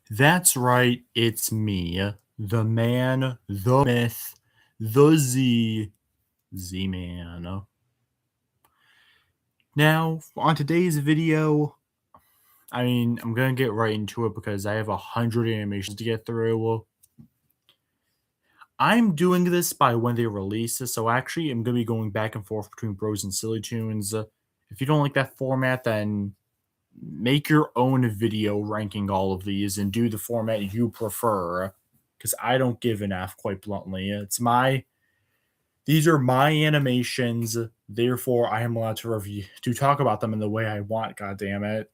That's right, it's me, the man, the myth, the Z-Man. Now, on today's video, I'm gonna get right into it because I have 100 animations to get through. I'm doing this by when they release, so actually I'm gonna be going back and forth between Bros and SillyToons. If you don't like that format, then make your own video ranking all of these and do the format you prefer because I don't give an F, quite bluntly. These are my animations, therefore I am allowed to talk about them in the way I want. God damn it!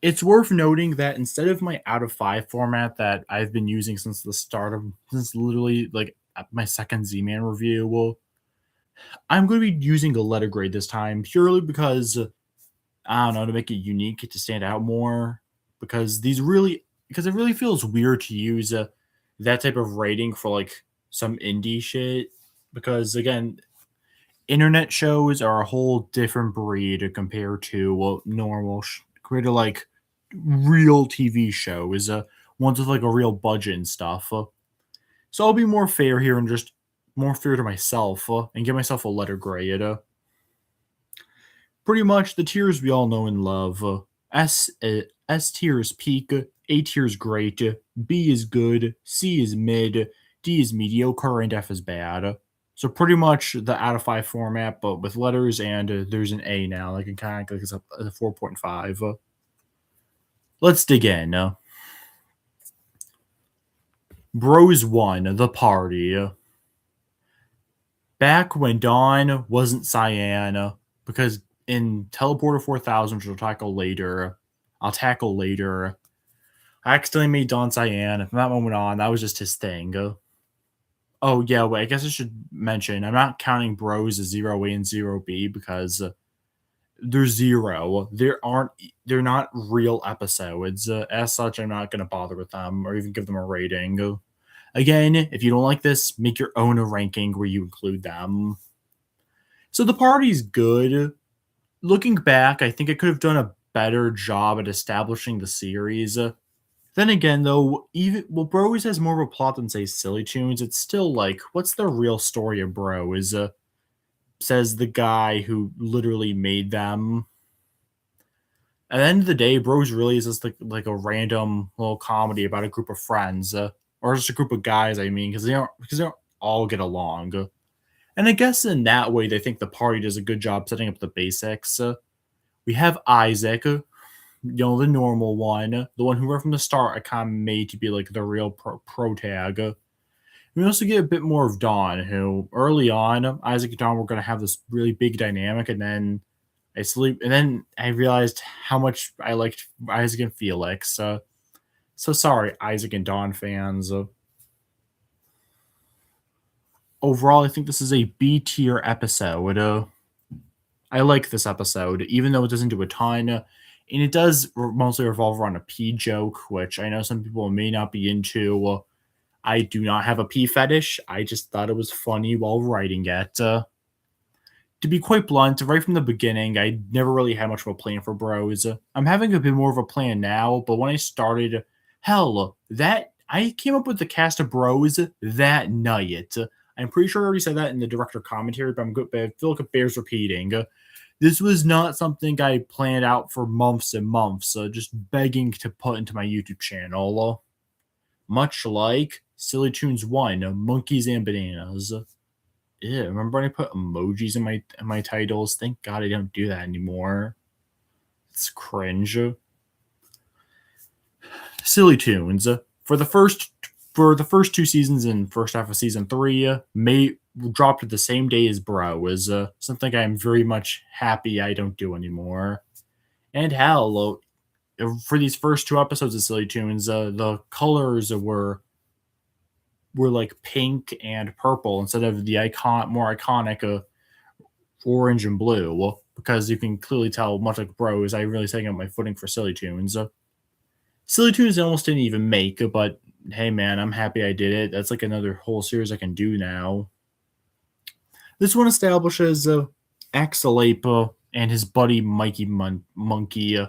It's worth noting that instead of my out of five format that I've been using since literally like my second Z-Man review, I'm going to be using a letter grade this time purely because I don't know, to make it unique, to stand out more, because it really feels weird to use that type of rating for like some indie shit. Because again, internet shows are a whole different breed compared to compared to like real TV shows, ones with like a real budget and stuff. So I'll be more fair here and just more fair to myself and give myself a letter grade. Pretty much the tiers we all know and love. S tier is peak, A tier is great, B is good, C is mid, D is mediocre, and F is bad. So pretty much the out of five format, but with letters, and there's an A now. Like it kind of like it's a 4.5. Let's dig in. Bros 1, the party. Back when Dawn wasn't Cyan, because in Teleporter 4000, which I'll tackle later. I accidentally made Dawn Cyan. From that moment on, that was just his thing. Oh yeah, wait. I guess I should mention I'm not counting Bros as 0A and 0B because they're zero. They're not real episodes. As such, I'm not gonna bother with them or even give them a rating. Again, if you don't like this, make your own ranking where you include them. So the party's good. Looking back, I think I could have done a better job at establishing the series. Then again, though, even Bros has more of a plot than say SillyToons. It's still like, what's the real story of Bros? Says the guy who literally made them. At the end of the day, Bros really is just like a random little comedy about a group of friends, or just a group of guys. I mean, because they don't all get along. And I guess in that way, they think the party does a good job setting up the basics. We have Isaac, the normal one, the one who right from the start I kind of made to be like the real pro tag. We also get a bit more of Dawn, who early on Isaac and Dawn were going to have this really big dynamic, and then I realized how much I liked Isaac and Felix. So sorry, Isaac and Dawn fans. Overall, I think this is a B tier episode. I like this episode, even though it doesn't do a ton. And it does mostly revolve around a pee joke, which I know some people may not be into. I do not have a pee fetish. I just thought it was funny while writing it. To be quite blunt, right from the beginning, I never really had much of a plan for Bros. I'm having a bit more of a plan now, but when I started, I came up with the cast of Bros that night. I'm pretty sure I already said that in the director commentary, but I feel like it bears repeating. This was not something I planned out for months and months, just begging to put into my YouTube channel. Much like SillyToons 1, Monkeys and Bananas. Yeah, remember when I put emojis in my titles? Thank God I don't do that anymore. It's cringe. SillyToons. For the first two seasons and first half of season 3, May dropped the same day as Bros. Something I'm very much happy I don't do anymore. And hell, for these first two episodes of SillyToons, the colors were like pink and purple instead of the more iconic orange and blue. Because you can clearly tell, much like Bros, I really setting up my footing for SillyToons. SillyToons almost didn't even make, but hey man, I'm happy I did it. That's like another whole series I can do now. This one establishes Axel Ape and his buddy Mikey Monkey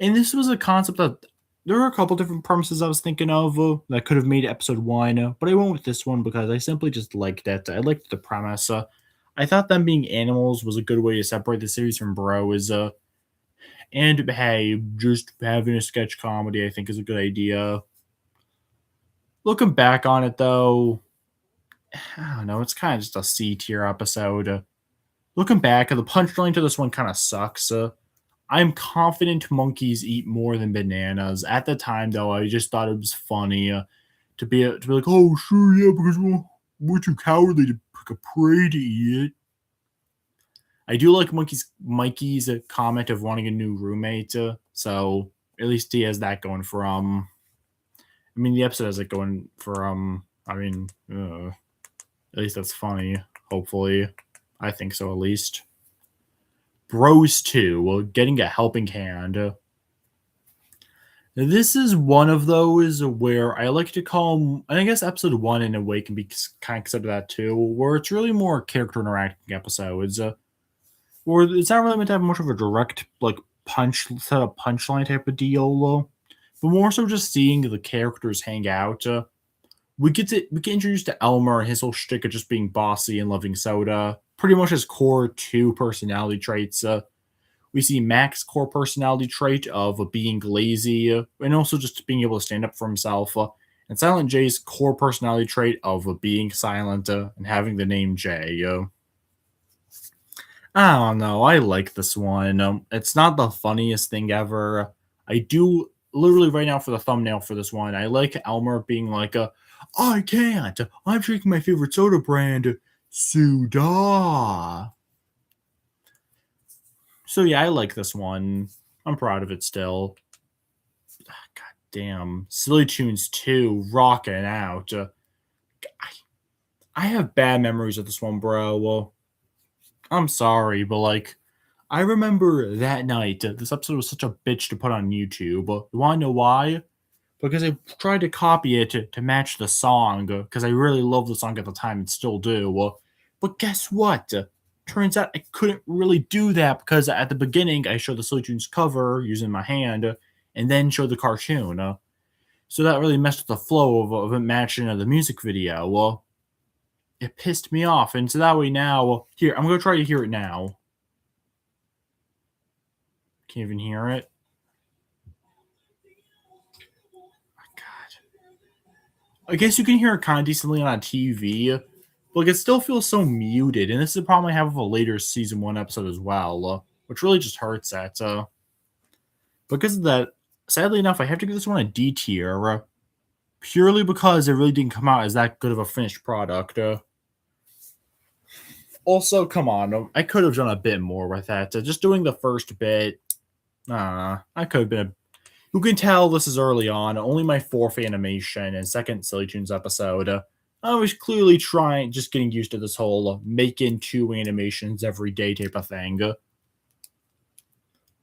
And this was a concept that there were a couple different premises I was thinking of that could have made episode one, but I went with this one because I simply just liked it. I liked the premise. I thought them being animals was a good way to separate the series from Bros. And hey, just having a sketch comedy I think is a good idea. Looking back on it though, I don't know, it's kind of just a C tier episode. Looking back, the punchline to this one kind of sucks. I'm confident monkeys eat more than bananas. At the time, though, I just thought it was funny to be like, oh sure, yeah, because we're too cowardly to pick a prey to eat it. I do like Mikey's comment of wanting a new roommate, so at least he has that going for I mean, the episode has it going for I mean, at least that's funny. Hopefully, I think so at least. Bros 2, well, getting a helping hand. This is one of those where I like to call them, and I guess episode 1 in a way can be kind of considered that too, where it's really more character interacting episodes. Where it's not really meant to have much of a direct, like, punchline type of deal, but more so just seeing the characters hang out. We get introduced to Elmer and his whole shtick of just being bossy and loving soda. Pretty much his core 2 personality traits. We see Mac's core personality trait of being lazy and also just being able to stand up for himself. And Silent J's core personality trait of being silent and having the name Jay. I don't know. I like this one. It's not the funniest thing ever. I do literally right now for the thumbnail for this one. I like Elmer being like, I can't. I'm drinking my favorite soda brand, Suda. So yeah, I like this one. I'm proud of it still. God damn. SillyToons 2 rocking out. I have bad memories of this one, bro. Well, I'm sorry, but like, I remember that night, this episode was such a bitch to put on YouTube. You want to know why? Because I tried to copy it to match the song, because I really loved the song at the time and still do. But guess what? Turns out I couldn't really do that because at the beginning I showed the SillyToons cover using my hand and then showed the cartoon. So that really messed with the flow of it matching the music video. It pissed me off. And so that way now, here, I'm going to try to hear it now. Can't even hear it. I guess you can hear it kind of decently on TV, but like, it still feels so muted. And this is a problem I have with a later season 1 episode as well, which really just hurts that. Because of that, sadly enough, I have to give this one a D tier, purely because it really didn't come out as that good of a finished product. Also, come on, I could have done a bit more with that. Just doing the first bit, I could have been. You can tell this is early on. Only my 4th animation and 2nd SillyToons episode. I was clearly just getting used to this whole making 2 animations every day type of thing.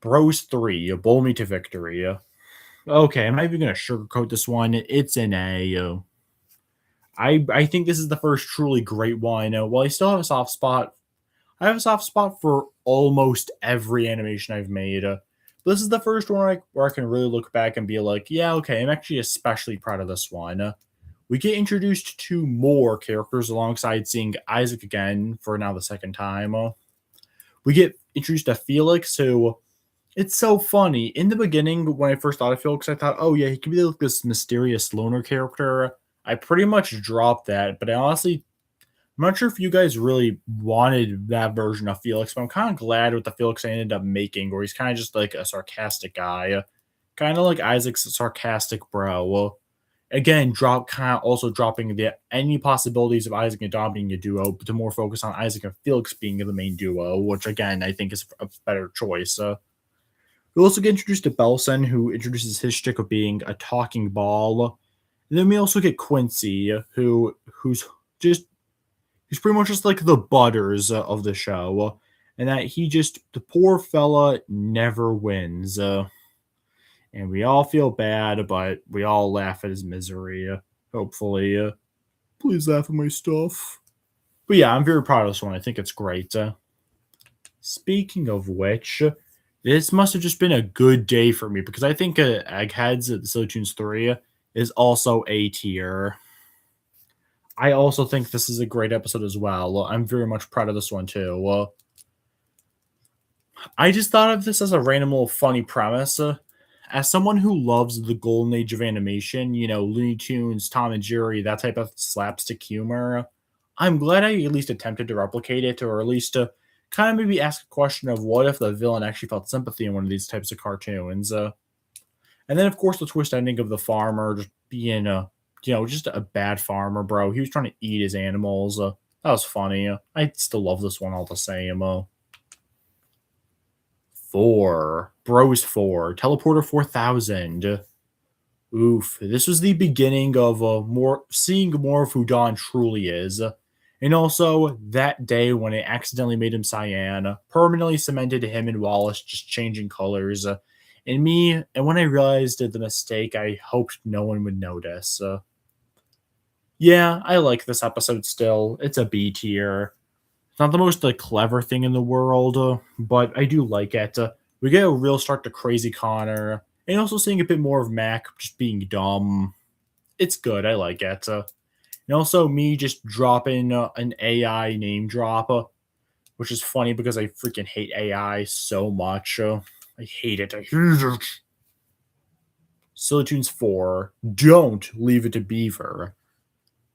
Bros 3, Bowl Me to Victory. Okay, I'm not even going to sugarcoat this one. It's an A. I think this is the first truly great one. While I still have a soft spot, I have a soft spot for almost every animation I've made. This is the first one where I can really look back and be like, yeah, okay, I'm actually especially proud of this one. We get introduced to more characters alongside seeing Isaac again for now the 2nd time. We get introduced to Felix, who it's so funny. In the beginning, when I first thought of Felix, I thought, oh yeah, he could be like this mysterious loner character. I pretty much dropped that, but I'm not sure if you guys really wanted that version of Felix, but I'm kind of glad with the Felix I ended up making, where he's kind of just like a sarcastic guy, kind of like Isaac's sarcastic bro. Well, again, also dropping any possibilities of Isaac and Dom being a duo, but to more focus on Isaac and Felix being the main duo, which again I think is a better choice. We also get introduced to Belson, who introduces his shtick of being a talking ball. And then we also get Quincy, who's pretty much just like the Butters of the show, and that the poor fella never wins. And we all feel bad, but we all laugh at his misery, hopefully. Please laugh at my stuff. But yeah, I'm very proud of this one. I think it's great. Speaking of which, This must have just been a good day for me because I think Eggheads at the SillyToons 3 is also A tier. I also think this is a great episode as well. I'm very much proud of this one too. I just thought of this as a random little funny premise. As someone who loves the golden age of animation, Looney Tunes, Tom and Jerry, that type of slapstick humor, I'm glad I at least attempted to replicate it, or at least to kind of maybe ask a question of what if the villain actually felt sympathy in one of these types of cartoons. And then, of course, the twist ending of the farmer just being just a bad farmer, bro. He was trying to eat his animals. That was funny. I still love this one all the same. 4. Bros 4. Teleporter 4000. Oof. This was the beginning of seeing more of who Don truly is. And also, that day when it accidentally made him cyan, permanently cemented him and Wallace just changing colors. And when I realized the mistake, I hoped no one would notice. Yeah, I like this episode still. It's a B tier. It's not the most clever thing in the world, but I do like it. We get a real start to Crazy Connor, and also seeing a bit more of Mac just being dumb. It's good. I like it. And also me just dropping an AI name drop, which is funny because I freaking hate AI so much. I hate it. I hate it. SillyToons 4. Don't leave it to Beaver.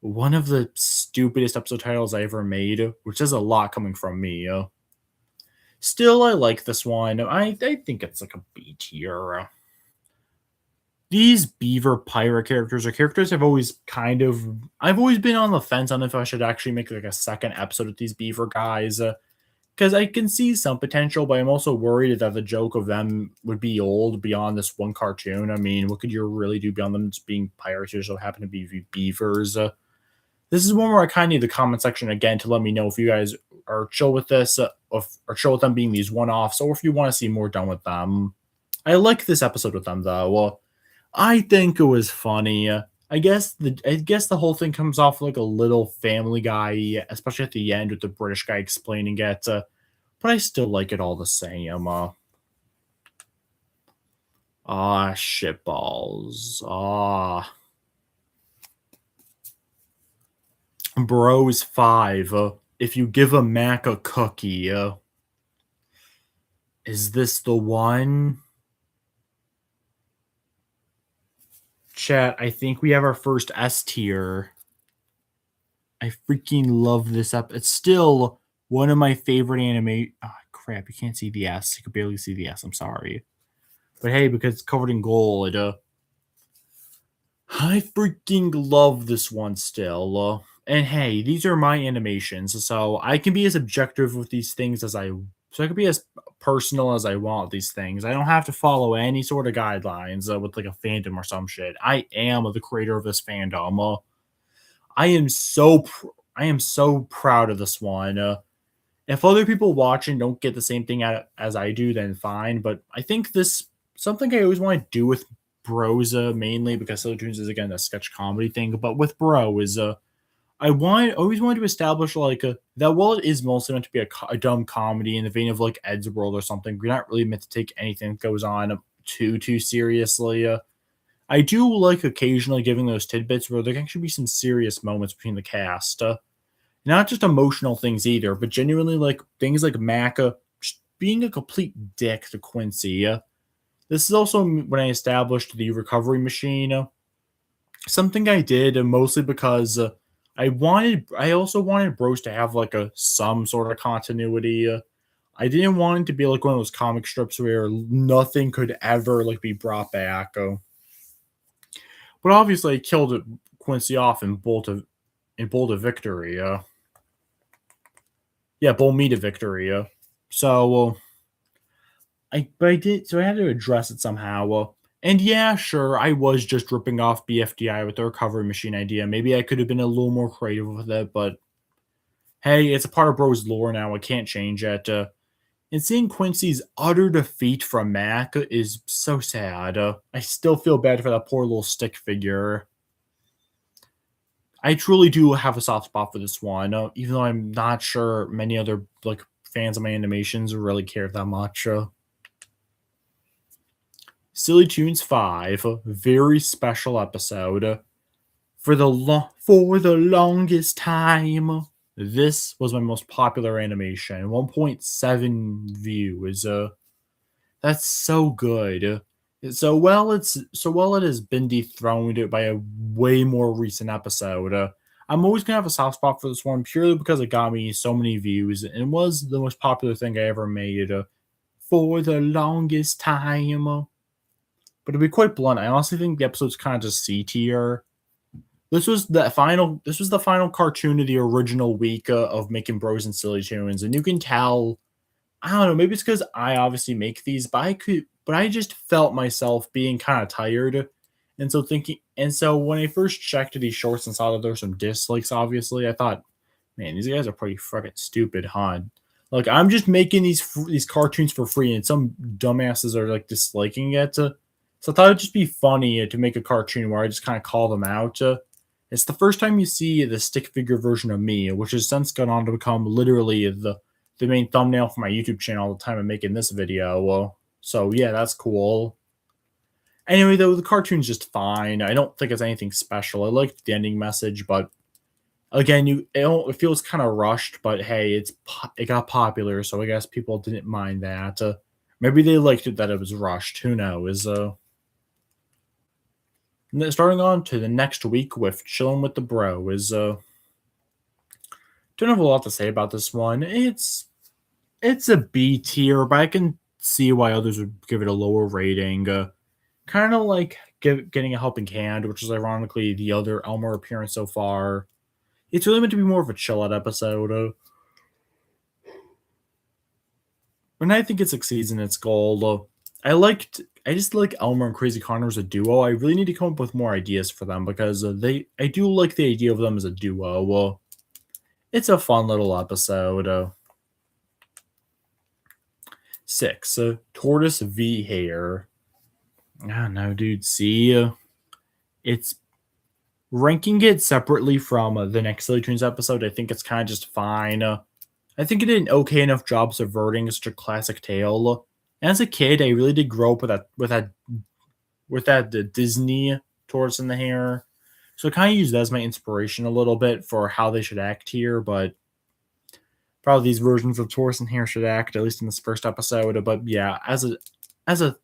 One of the stupidest episode titles I ever made, which is a lot coming from me. Still, I like this one. I think it's like a B tier. These Beaver pirate characters are characters I've always been on the fence on if I should actually make like a second episode with these Beaver guys. Because I can see some potential, but I'm also worried that the joke of them would be old beyond this one cartoon. I mean, what could you really do beyond them just being pirates who so happen to be beavers? This is one where I kind of need the comment section again to let me know if you guys are chill with this, or chill with them being these one-offs, or if you want to see more done with them. I like this episode with them though. Well, I think it was funny. I guess the whole thing comes off like a little Family Guy, especially at the end with the British guy explaining it. But I still like it all the same. Shitballs. Bros 5. If you give a Mac a cookie, is this the one? Chat, I think we have our first S tier. I freaking love this up. It's still one of my favorite anime. Oh, crap, you can't see the S. You can barely see the S. I'm sorry. But hey, because it's covered in gold, I freaking love this one still. And hey, these are my animations, so I can be as objective with these things so I can be as personal as I want with these things. I don't have to follow any sort of guidelines with like a fandom or some shit. I am the creator of this fandom. I am so proud of this one. If other people watching don't get the same thing as I do, then fine. But I think this something I always want to do with Bros, mainly because SillyToons is again a sketch comedy thing. But with Bro is always wanted to establish like that while it is mostly meant to be a dumb comedy in the vein of like Ed's World or something, we're not really meant to take anything that goes on too seriously. I do like occasionally giving those tidbits where there can actually be some serious moments between the cast. Not just emotional things either, but genuinely like things like Maca being a complete dick to Quincy. This is also when I established the recovery machine. Something I did mostly because I also wanted Bros to have like some sort of continuity. I didn't want it to be like one of those comic strips where nothing could ever like be brought back. But obviously, I killed Quincy off in Bolt of Victory. Yeah, Bull Me to Victory. So I did. So I had to address it somehow. And yeah, sure, I was just ripping off BFDI with the recovery machine idea. Maybe I could have been a little more creative with it, but hey, it's a part of Bro's lore now. I can't change it. And seeing Quincy's utter defeat from Mac is so sad. I still feel bad for that poor little stick figure. I truly do have a soft spot for this one, even though I'm not sure many other like fans of my animations really care that much. SillyToons 5, very special episode. For the longest time, this was my most popular animation. 1.7 views. That's so good. So well it has been dethroned by a way more recent episode. I'm always gonna have a soft spot for this one purely because it got me so many views and was the most popular thing I ever made for the longest time. But to be quite blunt, I honestly think the episode's kind of just C tier. This was the final cartoon of the original week of making Bros and SillyToons, and you can tell. I don't know. Maybe it's because I obviously make these, but I just felt myself being kind of tired, and so when I first checked these shorts and saw that there were some dislikes, obviously, I thought, man, these guys are pretty fucking stupid, huh? Like I'm just making these cartoons for free, and some dumbasses are like disliking it. So I thought it'd just be funny to make a cartoon where I just kind of call them out. It's the first time you see the stick figure version of me, which has since gone on to become literally the main thumbnail for my YouTube channel all the time I'm making this video. So yeah, that's cool. Anyway, though, the cartoon's just fine. I don't think it's anything special. I liked the ending message, but again, it feels kind of rushed. But hey, it got popular, so I guess people didn't mind that. Maybe they liked it that it was rushed. Who knows? Starting on to the next week with Chilling with the Bro is don't have a lot to say about this one. It's a B tier, but I can see why others would give it a lower rating. Kind of like getting a helping hand, which is ironically the other Elmer appearance so far. It's really meant to be more of a chill out episode. And I think it succeeds in its goal. I just like Elmer and Crazy Connor as a duo. I really need to come up with more ideas for them because I do like the idea of them as a duo. It's a fun little episode. 6. Tortoise v. Hare. Ah, no, dude. See, it's ranking it separately from the next SillyToons episode. I think it's kind of just fine. I think it did an okay enough job subverting such a classic tale. As a kid, I really did grow up with that Disney tortoise in the hair. So I kind of use that as my inspiration a little bit for how they should act here, but probably these versions of tortoise and hare should act, at least in this first episode. But yeah, as a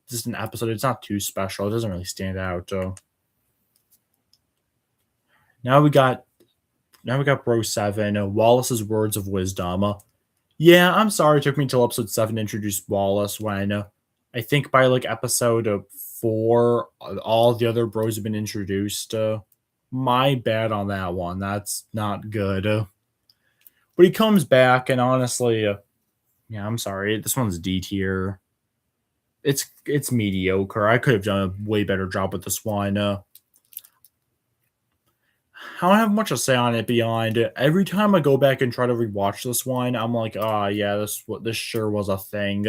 just an episode, it's not too special. It doesn't really stand out. Now we got Bro 7, Wallace's Words of Wisdom. Yeah, I'm sorry it took me until episode 7 to introduce Wallace when I think by like episode 4, all the other bros have been introduced. My bad on that one. That's not good. But he comes back, and honestly, yeah, I'm sorry. This one's D tier. It's mediocre. I could have done a way better job with this one. I don't have much to say on it beyond every time I go back and try to rewatch this one, I'm like, oh yeah, this sure was a thing.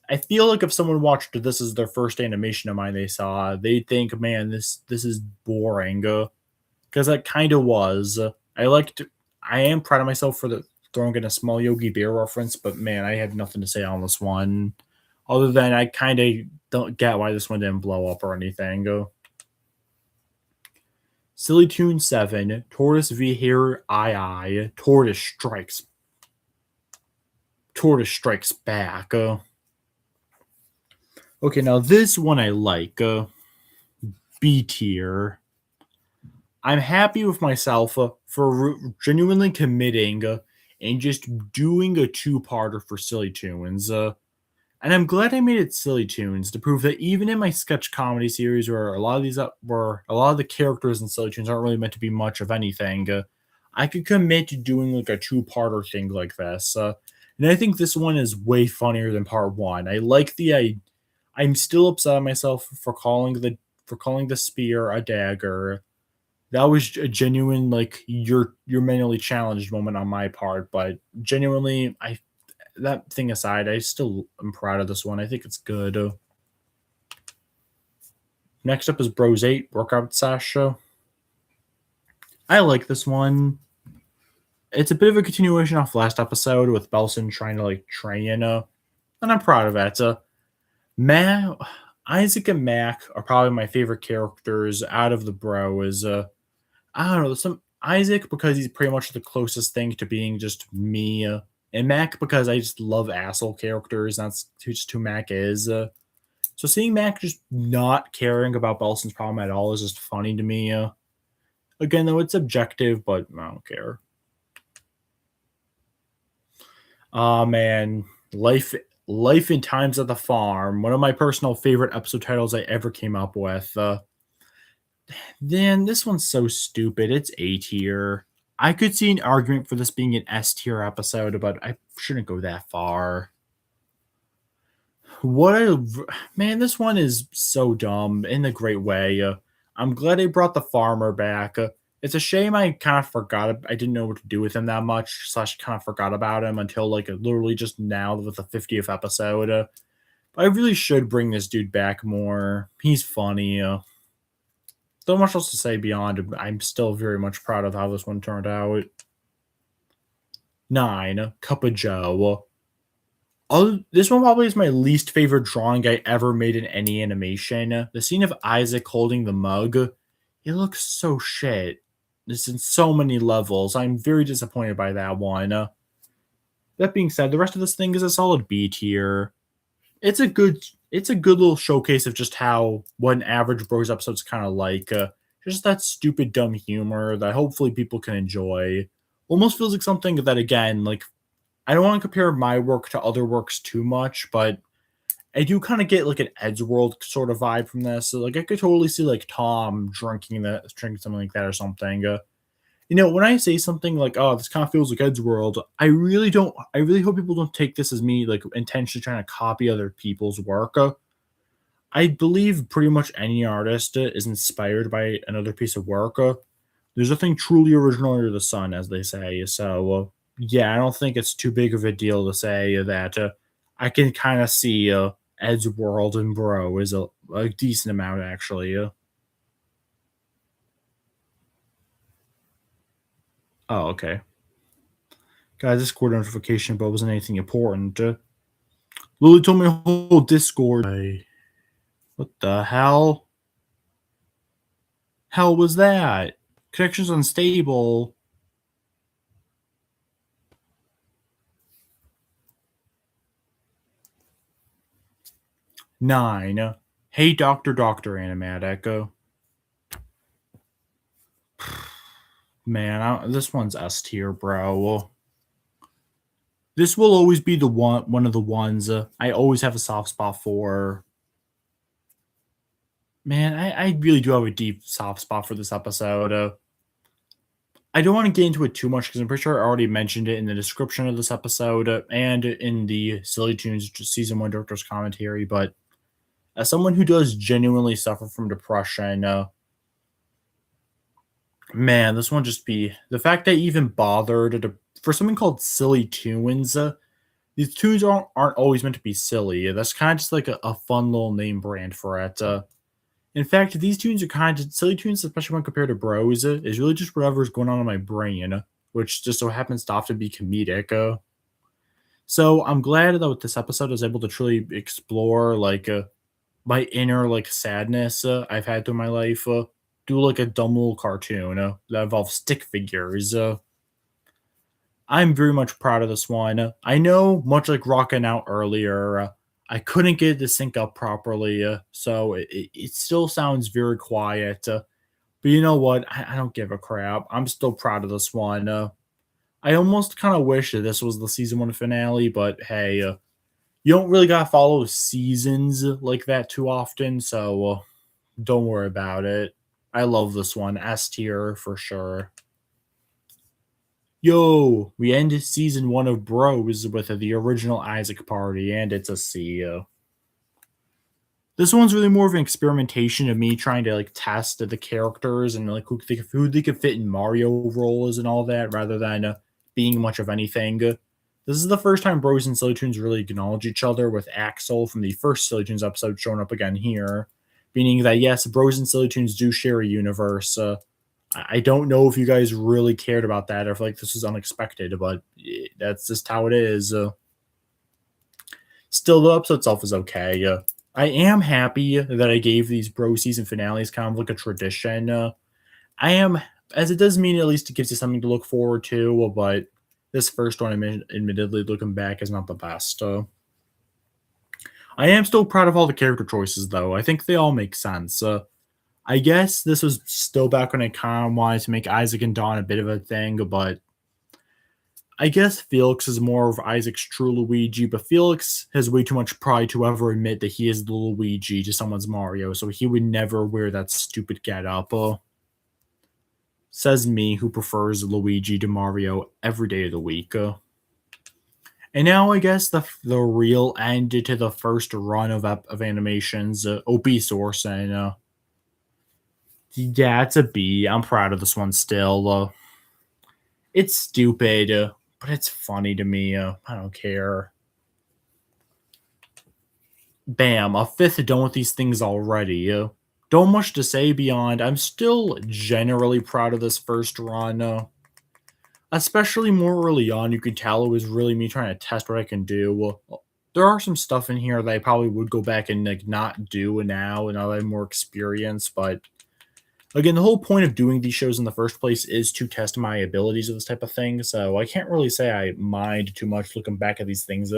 I feel like if someone watched this as their first animation of mine they saw, they'd think, man, this is boring. Because that kind of was. I am proud of myself for throwing in a small Yogi Bear reference, but man, I have nothing to say on this one. Other than I kind of don't get why this one didn't blow up or anything. SillyToons 7, Tortoise v. Hare II, Tortoise strikes back. Okay, now this one I like. B tier. I'm happy with myself for genuinely committing and just doing a two-parter for SillyToons. And I'm glad I made it SillyToons to prove that even in my sketch comedy series, where a lot of the characters in SillyToons aren't really meant to be much of anything, I could commit to doing like a two-parter thing like this. And I think this one is way funnier than part 1. I'm still upset at myself for calling the spear a dagger. That was a genuine like you're mentally challenged moment on my part, but genuinely that thing aside, I still am proud of this one. I think it's good. Next up is Bros 8, Workout Sash. I like this one. It's a bit of a continuation off last episode with Belson trying to like train, and I'm proud of it. Isaac and Mac are probably my favorite characters out of the Bros. I don't know, some Isaac because he's pretty much the closest thing to being just me, and Mac because I just love asshole characters. That's just who Mac is. So seeing Mac just not caring about Belson's problem at all is just funny to me. Again, though, it's subjective, but I don't care. Oh man, life in times at the farm. One of my personal favorite episode titles I ever came up with. Then this one's so stupid. It's A tier. I could see an argument for this being an S tier episode, but I shouldn't go that far. What a man! This one is so dumb in a great way. I'm glad they brought the farmer back. It's a shame I kind of forgot. I didn't know what to do with him that much. Slash, kind of forgot about him until like literally just now with the 50th episode. I really should bring this dude back more. He's funny. So much else to say beyond. I'm still very much proud of how this one turned out. 9. Cup of Joe. This one probably is my least favorite drawing I ever made in any animation. The scene of Isaac holding the mug, it looks so shit. It's in so many levels. I'm very disappointed by that one. That being said, the rest of this thing is a solid B tier. It's a good little showcase of just how what an average Bros episode's kind of like. Just that stupid dumb humor that hopefully people can enjoy. Almost feels like something that again, like I don't want to compare my work to other works too much, but I do kind of get like an Edgeworld sort of vibe from this. So, like I could totally see like Tom drinking something like that or something. When I say something like, "Oh, this kind of feels like Edgeworld," I really don't. I really hope people don't take this as me like intentionally trying to copy other people's work. I believe pretty much any artist is inspired by another piece of work. There's nothing truly original under the sun, as they say. So, yeah, I don't think it's too big of a deal to say that I can kind of see Ed's World and Bro is a decent amount, actually. Oh, okay. Guys, Discord notification, but it wasn't anything important. Lily told me to hold Discord. What the hell? Hell was that? Connection's unstable. Nine. Hey, Doctor Animatic. Man, this one's S tier, bro. This will always be one of the ones I always have a soft spot for. Man, I really do have a deep soft spot for this episode. I don't want to get into it too much because I'm pretty sure I already mentioned it in the description of this episode and in the SillyToons season 1 director's commentary. But as someone who does genuinely suffer from depression, man, this one just be the fact that I even bothered for something called SillyToons. These tunes aren't always meant to be silly. That's kind of just like a fun little name brand for it. In fact, these tunes are kind of SillyToons, especially when compared to Bros, is really just whatever's going on in my brain, which just so happens to often be comedic. So I'm glad that with this episode I was able to truly explore like my inner like sadness I've had through my life. Do like a dumb little cartoon that involves stick figures. I'm very much proud of this one. I know, much like rocking out earlier, I couldn't get it to sync up properly, so it still sounds very quiet. But you know what? I don't give a crap. I'm still proud of this one. I almost kind of wish that this was the season 1 finale, but hey, you don't really gotta follow seasons like that too often, so don't worry about it. I love this one. S tier for sure. Yo, we end season 1 of Bros with the original Isaac party, and it's a C. This one's really more of an experimentation of me trying to like test the characters and like who they could fit in Mario roles and all that, rather than being much of anything. This is the first time Bros and SillyToons really acknowledge each other, with Axel from the first SillyToons episode showing up again here, meaning that yes, Bros and SillyToons do share a universe. I don't know if you guys really cared about that or if like this was unexpected, but that's just how it is. Still, the episode itself is okay. I am happy that I gave these bro season finales kind of like a tradition. I am, as it does mean at least it gives you something to look forward to, but this first one, admittedly, looking back, is not the best. I am still proud of all the character choices, though. I think they all make sense. I guess this was still back when I kind of wanted to make Isaac and Dawn a bit of a thing, but I guess Felix is more of Isaac's true Luigi, but Felix has way too much pride to ever admit that he is the Luigi to someone's Mario, so he would never wear that stupid getup. Says me, who prefers Luigi to Mario every day of the week. And now I guess the real end to the first run of animations, OP Source, and yeah, it's a B. I'm proud of this one still. It's stupid, but it's funny to me. I don't care. Bam, a fifth done with these things already. Don't much to say beyond. I'm still generally proud of this first run. Especially more early on, you could tell it was really me trying to test what I can do. There are some stuff in here that I probably would go back and like not do now that I have more experience, but again, the whole point of doing these shows in the first place is to test my abilities of this type of thing. So I can't really say I mind too much looking back at these things,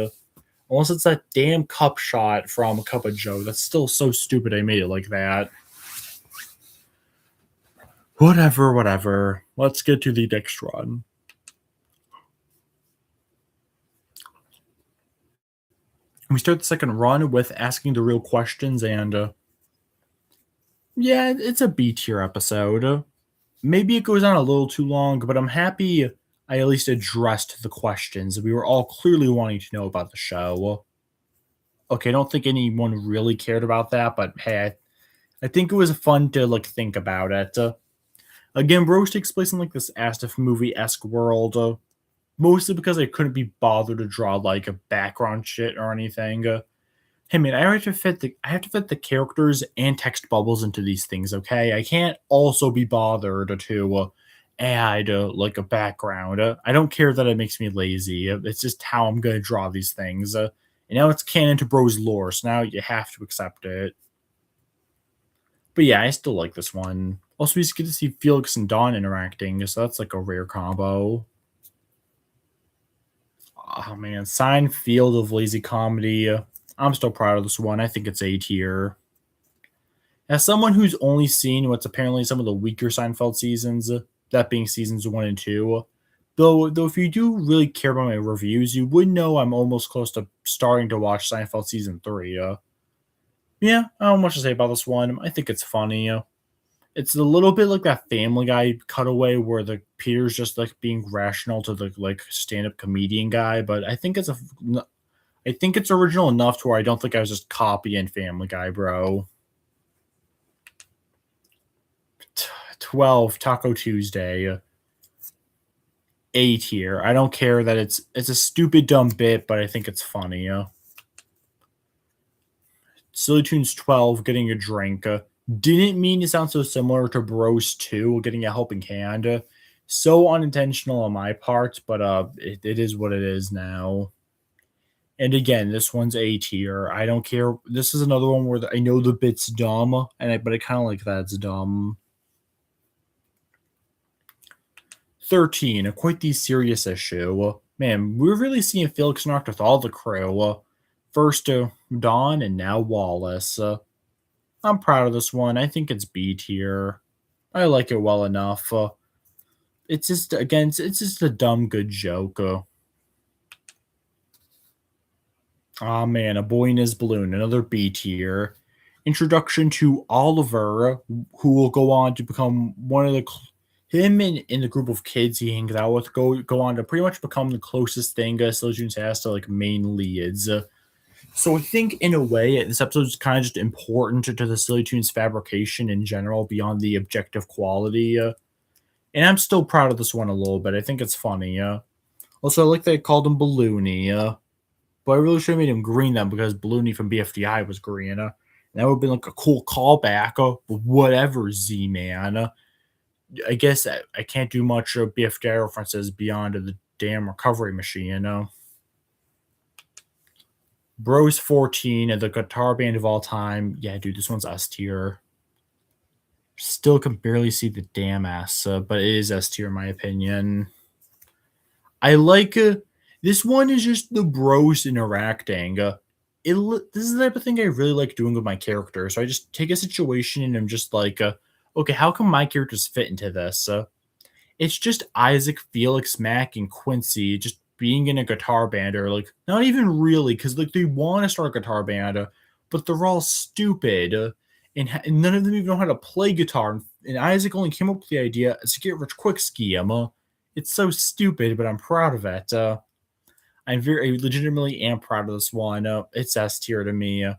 unless it's that damn cup shot from Cup of Joe. That's still so stupid I made it like that. Whatever, whatever. Let's get to the next run. We start the second run with asking the real questions, and yeah, it's a B tier episode. Maybe it goes on a little too long, but I'm happy I at least addressed the questions we were all clearly wanting to know about the show. Okay, I don't think anyone really cared about that, but hey, I think it was fun to like think about it. Again, Rose takes place in like this Astif movie-esque world, mostly because I couldn't be bothered to draw like a background shit or anything. Hey man, I have to fit the characters and text bubbles into these things, okay? I can't also be bothered to add like a background. I don't care that it makes me lazy. It's just how I'm gonna draw these things. And now it's canon to Bro's lore, so now you have to accept it. But yeah, I still like this one. Also, we just get to see Felix and Dawn interacting, so that's like a rare combo. Oh man, Sign Field of Lazy Comedy. I'm still proud of this one. I think it's A tier. As someone who's only seen what's apparently some of the weaker Seinfeld seasons, that being seasons 1 and 2, though if you do really care about my reviews, you would know I'm almost close to starting to watch Seinfeld season 3. Yeah, I don't have much to say about this one. I think it's funny. It's a little bit like that Family Guy cutaway where the Peter's just like being rational to the like stand-up comedian guy, but I think it's original enough to where I don't think I was just copying Family Guy, bro. 12 Taco Tuesday. A tier. I don't care that it's a stupid dumb bit, but I think it's funny. SillyToons 12 getting a drink. Didn't mean to sound so similar to Bros 2 getting a helping hand. So unintentional on my part, but it is what it is now. And again, this one's A tier. I don't care. This is another one where I know the bit's dumb, but I kind of like that it's dumb. 13, quite the serious issue. Man, we're really seeing Felix interact with all the crew. First Dawn and now Wallace. I'm proud of this one. I think it's B tier. I like it well enough. It's just again, it's just a dumb good joke. Ah man, A Boy in His Balloon, another B tier. Introduction to Oliver, who will go on to become one of the him and in the group of kids he hangs out with go on to pretty much become the closest thing SillyToons has to like main leads. So I think in a way this episode is kind of just important to the SillyToons fabrication in general beyond the objective quality. And I'm still proud of this one a little bit. I think it's funny. Also, I like that I called him Balloony. But I really should have made him green then because Balloony from BFDI was green. And that would have been like a cool callback. But whatever, Z-Man. I guess I can't do much of BFDI references beyond the damn recovery machine. Bros 14, the guitar band of all time. Yeah, dude, this one's S tier. Still can barely see the damn S, but it is S tier in my opinion. I like this one is just the bros interacting. This is the type of thing I really like doing with my character. So I just take a situation and I'm just like, okay, how can my characters fit into this? It's just Isaac, Felix, Mac, and Quincy just being in a guitar band, or like not even really, because like they want to start a guitar band, but they're all stupid, and none of them even know how to play guitar. And Isaac only came up with the idea as a get rich quick scheme. It's so stupid, but I'm proud of it. I legitimately am proud of this one. It's S tier to me.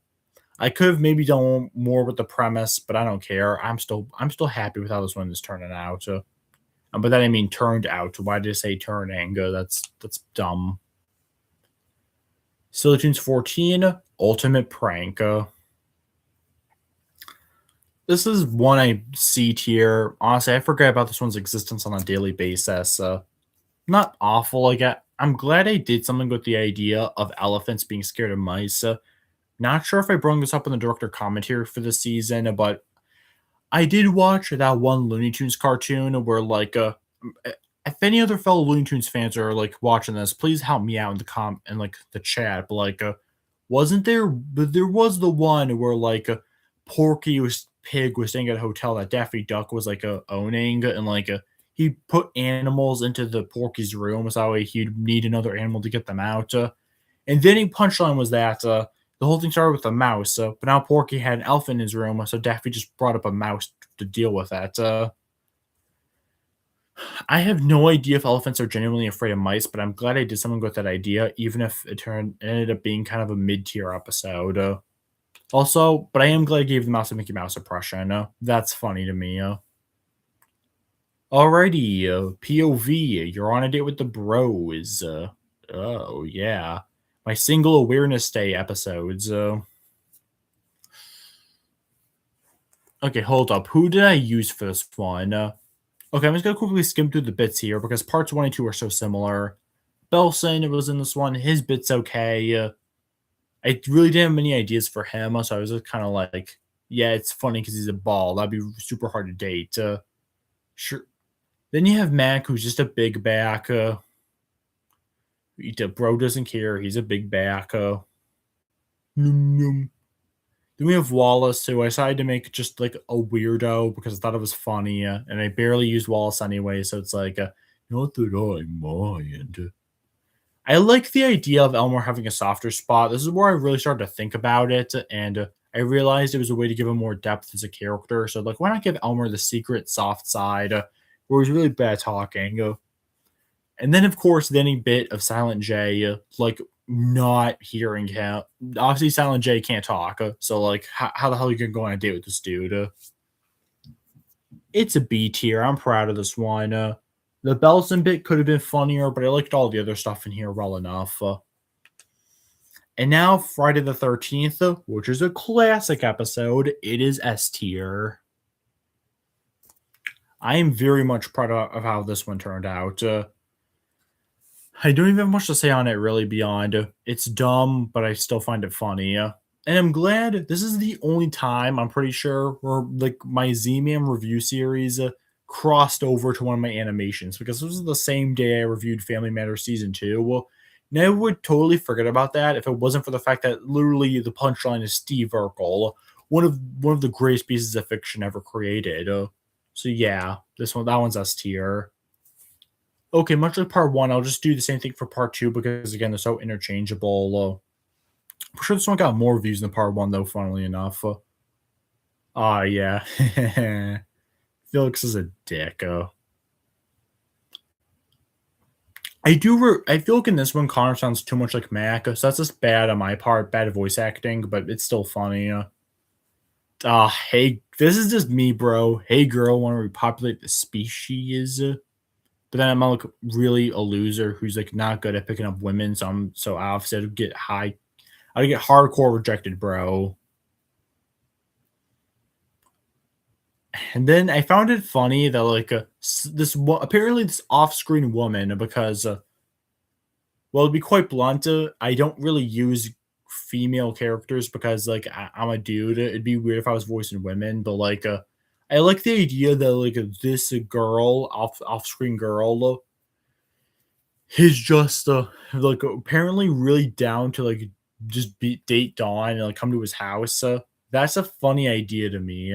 I could have maybe done more with the premise, but I don't care. I'm still happy with how this one is turning out. But then I mean turned out. Why did I say turning? That's dumb. SillyToons 14, Ultimate Prank. This is one I C tier. Honestly, I forget about this one's existence on a daily basis. Not awful. I'm glad I did something with the idea of elephants being scared of mice. Not sure if I brought this up in the director commentary for the season, but I did watch that one Looney Tunes cartoon where if any other fellow Looney Tunes fans are like watching this, please help me out in the chat. But wasn't there? But there was the one where Porky was pig was staying at a hotel that Daffy Duck was owning, and he put animals into the Porky's room so that way he'd need another animal to get them out. And then the punchline was that the whole thing started with a mouse, but now Porky had an elf in his room, so Daffy just brought up a mouse to deal with that. I have no idea if elephants are genuinely afraid of mice, but I'm glad I did something with that idea, even if ended up being kind of a mid tier episode. Also, but I am glad I gave the mouse a Mickey Mouse impression. That's funny to me. Alrighty, POV, you're on a date with the bros. Oh, yeah. My single awareness day episodes. Okay, hold up. Who did I use for this one? Okay, I'm just going to quickly skim through the bits here because parts 1 and 2 are so similar. Belson was in this one. His bit's okay. I really didn't have many ideas for him, so I was just kind of like, yeah, it's funny because he's a ball. That'd be super hard to date. Sure. Then you have Mac, who's just a big back. The bro doesn't care. He's a big back. Then we have Wallace, who I decided to make just like a weirdo because I thought it was funny, and I barely used Wallace anyway, so it's like, not that I mind. I like the idea of Elmore having a softer spot. This is where I really started to think about it, and I realized it was a way to give him more depth as a character. So, like, why not give Elmer the secret soft side, where he's really bad talking? And then, of course, any bit of Silent J, not hearing him. Obviously, Silent J can't talk, so how the hell are you gonna go on a date with this dude? It's a B tier. I'm proud of this one. The Belson bit could have been funnier, but I liked all the other stuff in here well enough. And now Friday the 13th, which is a classic episode. It is S tier. I am very much proud of how this one turned out. I don't even have much to say on it really beyond it's dumb, but I still find it funny. And I'm glad this is the only time I'm pretty sure where my Z-Man review series crossed over to one of my animations, because this was the same day I reviewed Family Matters season 2. Well, now I would totally forget about that if it wasn't for the fact that literally the punchline is Steve Urkel, one of the greatest pieces of fiction ever created. So yeah, that one's S tier. Okay, much like part 1, I'll just do the same thing for part 2 because again they're so interchangeable. I'm sure this one got more views than part 1 though, funnily enough. Yeah. Felix is a dick. I feel like in this one Connor sounds too much like Mac, so that's just bad on my part, bad voice acting, but it's still funny. Hey, this is just me, bro. Hey girl, want to repopulate the species? But then I'm really a loser who's not good at picking up women, so I obviously I'd get hardcore rejected, bro. And then I found it funny that apparently this off-screen woman, because well, to be quite blunt, I don't really use female characters because like I'm a dude. It'd be weird if I was voicing women, but like I like the idea that like this girl off screen girl is just like apparently really down to like just date Dawn and like come to his house. That's a funny idea to me.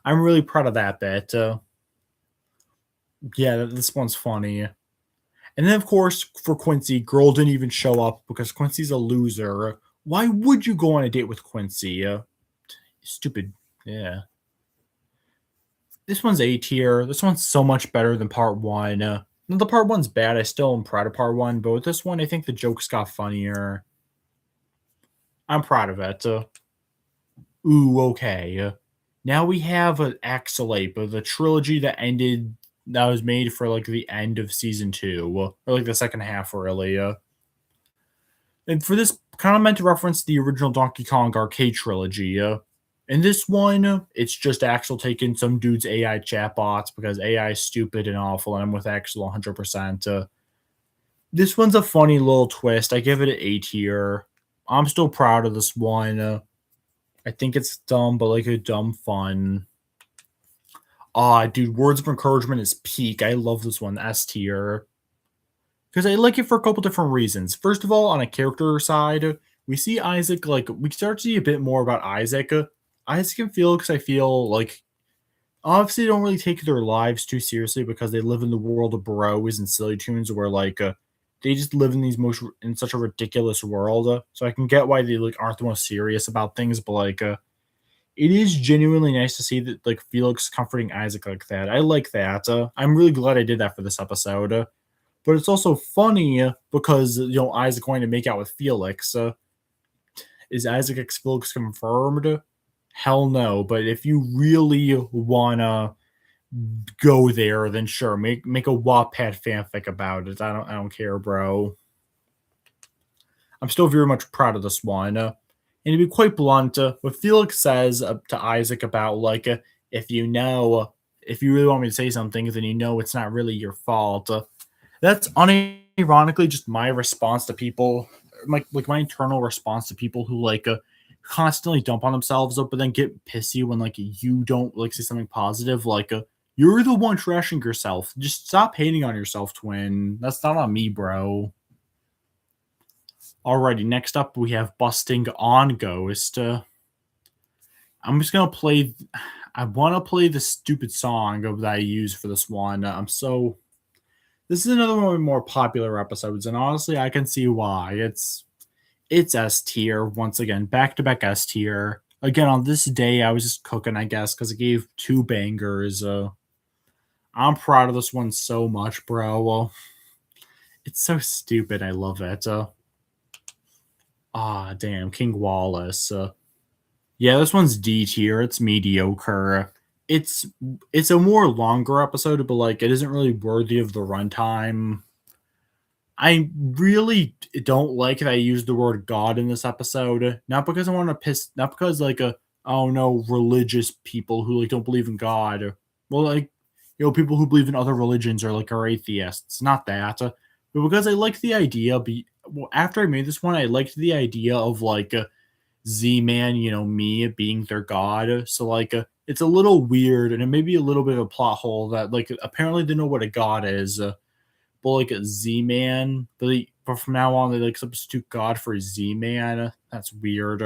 I'm really proud of that bit. Yeah, this one's funny. And then, of course, for Quincy, girl didn't even show up because Quincy's a loser. Why would you go on a date with Quincy? Stupid. Yeah. This one's A tier. This one's so much better than part one. The part one's bad. I still am proud of part one, but with this one, I think the jokes got funnier. I'm proud of it. Ooh, okay. Now we have an Axelape, the trilogy that was made for like the end of season 2, or like the second half, really. And for this, kind of meant to reference the original Donkey Kong arcade trilogy. In this one, it's just Axel taking some dude's AI chatbots because AI is stupid and awful, and I'm with Axel 100%. This one's a funny little twist. I give it an A tier. I'm still proud of this one. I think it's dumb, but like a dumb fun. Dude, words of encouragement is peak. I love this one, S tier. Because I like it for a couple different reasons. First of all, on a character side, we see Isaac, like, we start to see a bit more about Isaac. Isaac and Felix, I feel like, obviously don't really take their lives too seriously because they live in the world of Bros and SillyToons where, like, they just live in in such a ridiculous world. So I can get why they, like, aren't the most serious about things, but, like, it is genuinely nice to see that like Felix comforting Isaac like that. I like that. I'm really glad I did that for this episode. But it's also funny because Isaac going to make out with Felix. Is Isaac X Felix confirmed? Hell no. But if you really wanna go there, then sure, make a Wattpad fanfic about it. I don't care, bro. I'm still very much proud of this one. And to be quite blunt, what Felix says to Isaac about, like, if you really want me to say something, then it's not really your fault. That's unironically just my response to people, my internal response to people who, like, constantly dump on themselves, but then get pissy when, like, you don't, like, say something positive. Like, you're the one trashing yourself. Just stop hating on yourself, twin. That's not on me, bro. Alrighty, next up we have Busting on Ghost. I'm just gonna play. I want to play the stupid song that I use for this one. This is another one of the more popular episodes, and honestly, I can see why. It's S tier once again, back to back S tier. Again, on this day, I was just cooking, I guess, because it gave 2 bangers. I'm proud of this one so much, bro. It's so stupid. I love it. Damn, King Wallace. Yeah, this one's D tier. It's mediocre. It's a more longer episode, but like it isn't really worthy of the runtime. I really don't like that I used the word God in this episode. Not because I want to not because like oh no, religious people who like don't believe in God. Well, like people who believe in other religions are atheists. Not that, but because I like the idea. After I made this one, I liked the idea of like Z-Man, me being their god. So like it's a little weird, and it may be a little bit of a plot hole that like apparently they know what a god is, but like a Z-Man, but from now on they like substitute God for Z-Man. That's weird.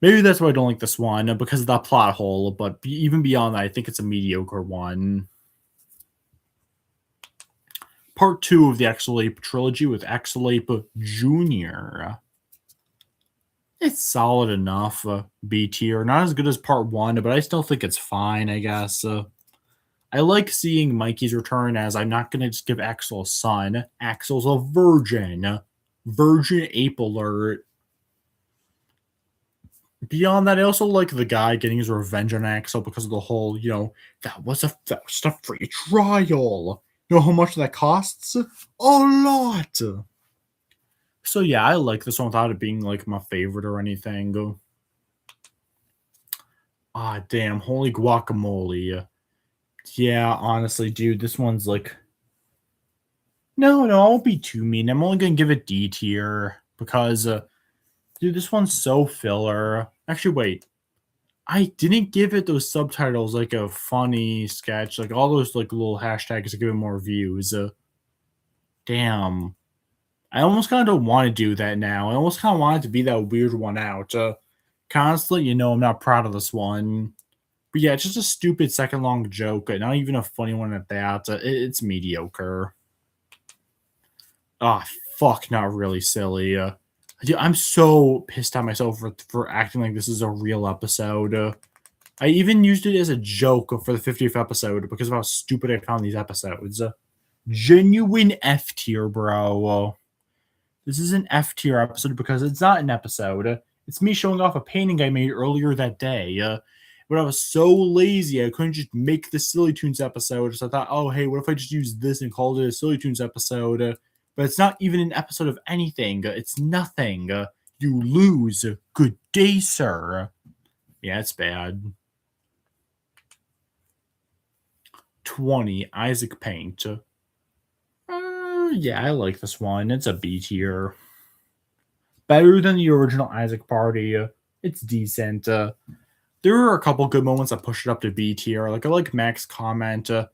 Maybe that's why I don't like this one because of that plot hole. But even beyond that, I think it's a mediocre one. Part 2 of the Axelape trilogy with Axelape Jr. It's solid enough, B tier. Not as good as part 1, but I still think it's fine, I guess. I like seeing Mikey's return, as I'm not going to just give Axel a son. Axel's a virgin. Virgin ape alert. Beyond that, I also like the guy getting his revenge on Axel because of the whole, that was a free trial. You know how much that costs? A lot. So yeah, I like this one without it being like my favorite or anything. Damn, holy guacamole. Yeah, honestly, dude, this one's like... No, I won't be too mean. I'm only going to give it D tier because, dude, this one's so filler. Actually, wait. I didn't give it those subtitles like a funny sketch, like all those like little hashtags to give it more views. Damn. I almost kind of don't want to do that now. I almost kind of want it to be that weird one out. Constantly, I'm not proud of this one. But yeah, it's just a stupid second long joke. Not even a funny one at that. It's mediocre. Ah, fuck, not really silly. Dude, I'm so pissed at myself for acting like this is a real episode. I even used it as a joke for the 50th episode because of how stupid I found these episodes. Genuine F tier, bro. This is an F tier episode because it's not an episode. It's me showing off a painting I made earlier that day. But I was so lazy, I couldn't just make the SillyToons episode. So I thought, oh, hey, what if I just use this and called it a SillyToons episode? But it's not even an episode of anything. It's nothing. You lose. Good day, sir. Yeah, it's bad. 20, Isaac Paint. Yeah, I like this one. It's a B tier. Better than the original Isaac Party. It's decent. There are a couple good moments that push it up to B tier. Like I like Mac's comment. It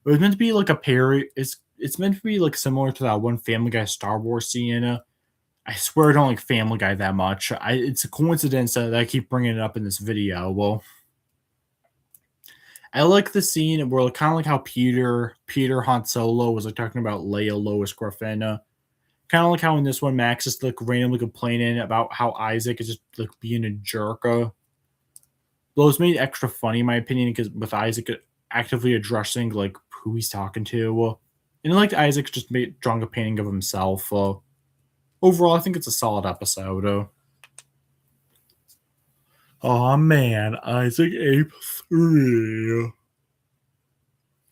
was meant to be like a parody. It's meant to be like similar to that one Family Guy Star Wars scene. I swear I don't like Family Guy that much. It's a coincidence that I keep bringing it up in this video. Well, I like the scene where kind of like how Peter Han Solo was like talking about Leia Lois Griffin. Kind of like how in this one Max is like randomly complaining about how Isaac is just like being a jerk. Though it's made extra funny in my opinion because with Isaac actively addressing like who he's talking to. And I like Isaac just drawing a painting of himself. Overall, I think it's a solid episode. Oh man, Isaac Ape 3.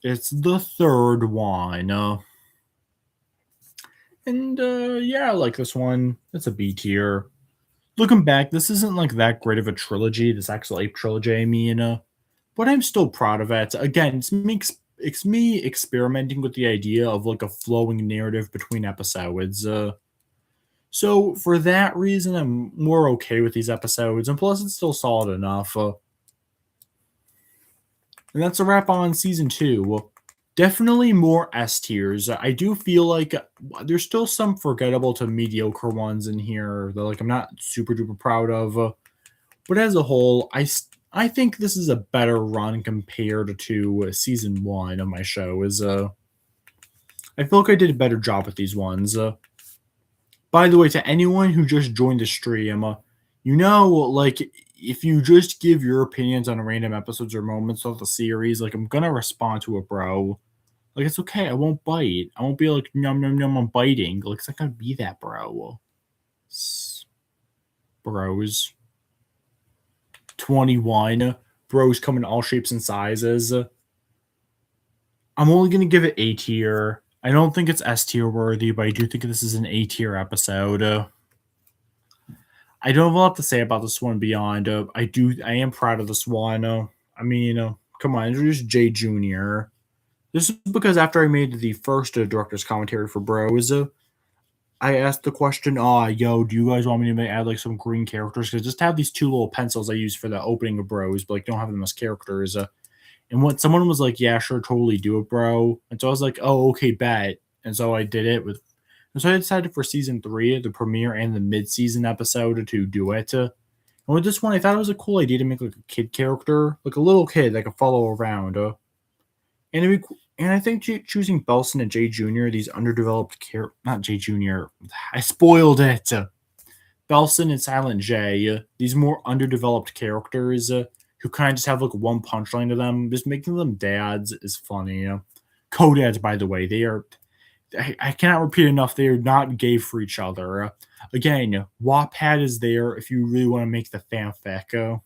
It's the third one. Yeah, I like this one. It's a B tier. Looking back, this isn't like that great of a trilogy, this Axel Ape trilogy, I mean, but I'm still proud of it. Again, it's me experimenting with the idea of like a flowing narrative between episodes. So for that reason, I'm more okay with these episodes, and plus it's still solid enough. And that's a wrap on season 2. Definitely more S tiers. I do feel like there's still some forgettable to mediocre ones in here that like I'm not super duper proud of. But as a whole, I think this is a better run compared to season 1 of my show. I feel like I did a better job with these ones. By the way, to anyone who just joined the stream, like if you just give your opinions on random episodes or moments of the series, like I'm gonna respond to it, bro. Like it's okay, I won't bite. I won't be like num num num, I'm biting. Like it's not gonna be that, bro. Bros. 21. Bros come in all shapes and sizes. I'm only gonna give it A tier. I don't think it's S tier worthy, but I do think this is an A tier episode. I don't have a lot to say about this one beyond. I am proud of this one. I mean, come on, introduce Jay Jr. This is because after I made the first director's commentary for Bros, I asked the question, yo, do you guys want me to add like some green characters? Because just have these 2 little pencils I use for the opening of Bros, but like don't have them as characters. And what someone was like, yeah, sure, totally do it, bro. And so I was like, oh, okay, bet. And so I did it and so I decided for season 3, the premiere and the mid-season episode to do it. And with this one, I thought it was a cool idea to make like a kid character, like a little kid that could follow around. And I think choosing Belson and Jay Jr., these underdeveloped not Jay Jr., I spoiled it. Belson and Silent J, these more underdeveloped characters who kind of just have like one punchline to them, just making them dads is funny. Co-dads, by the way, they are. I cannot repeat enough. They are not gay for each other. Again, Wattpad is there if you really want to make the fanfic.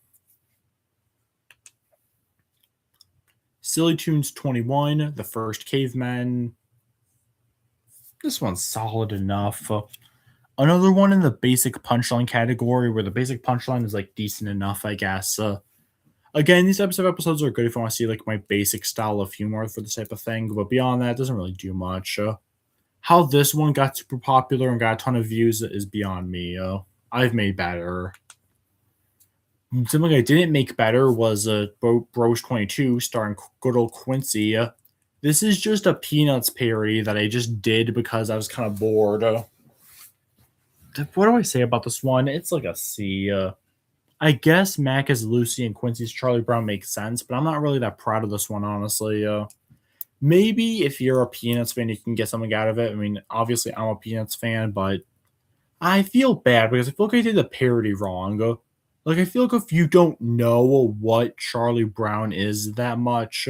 SillyToons 21, The First Cavemen. This one's solid enough. Another one in the basic punchline category where the basic punchline is like decent enough, I guess. Again, these types of episodes are good if you want to see like my basic style of humor for this type of thing, but beyond that, it doesn't really do much. How this one got super popular and got a ton of views is beyond me. I've made better. Something I didn't make better was Bros 22 starring good old Quincy. This is just a Peanuts parody that I just did because I was kind of bored. What do I say about this one? It's like a C. I guess Mac as Lucy and Quincy's Charlie Brown makes sense, but I'm not really that proud of this one, honestly. Maybe if you're a Peanuts fan, you can get something out of it. I mean, obviously, I'm a Peanuts fan, but I feel bad because I feel like I did the parody wrong. Like, I feel like if you don't know what Charlie Brown is that much,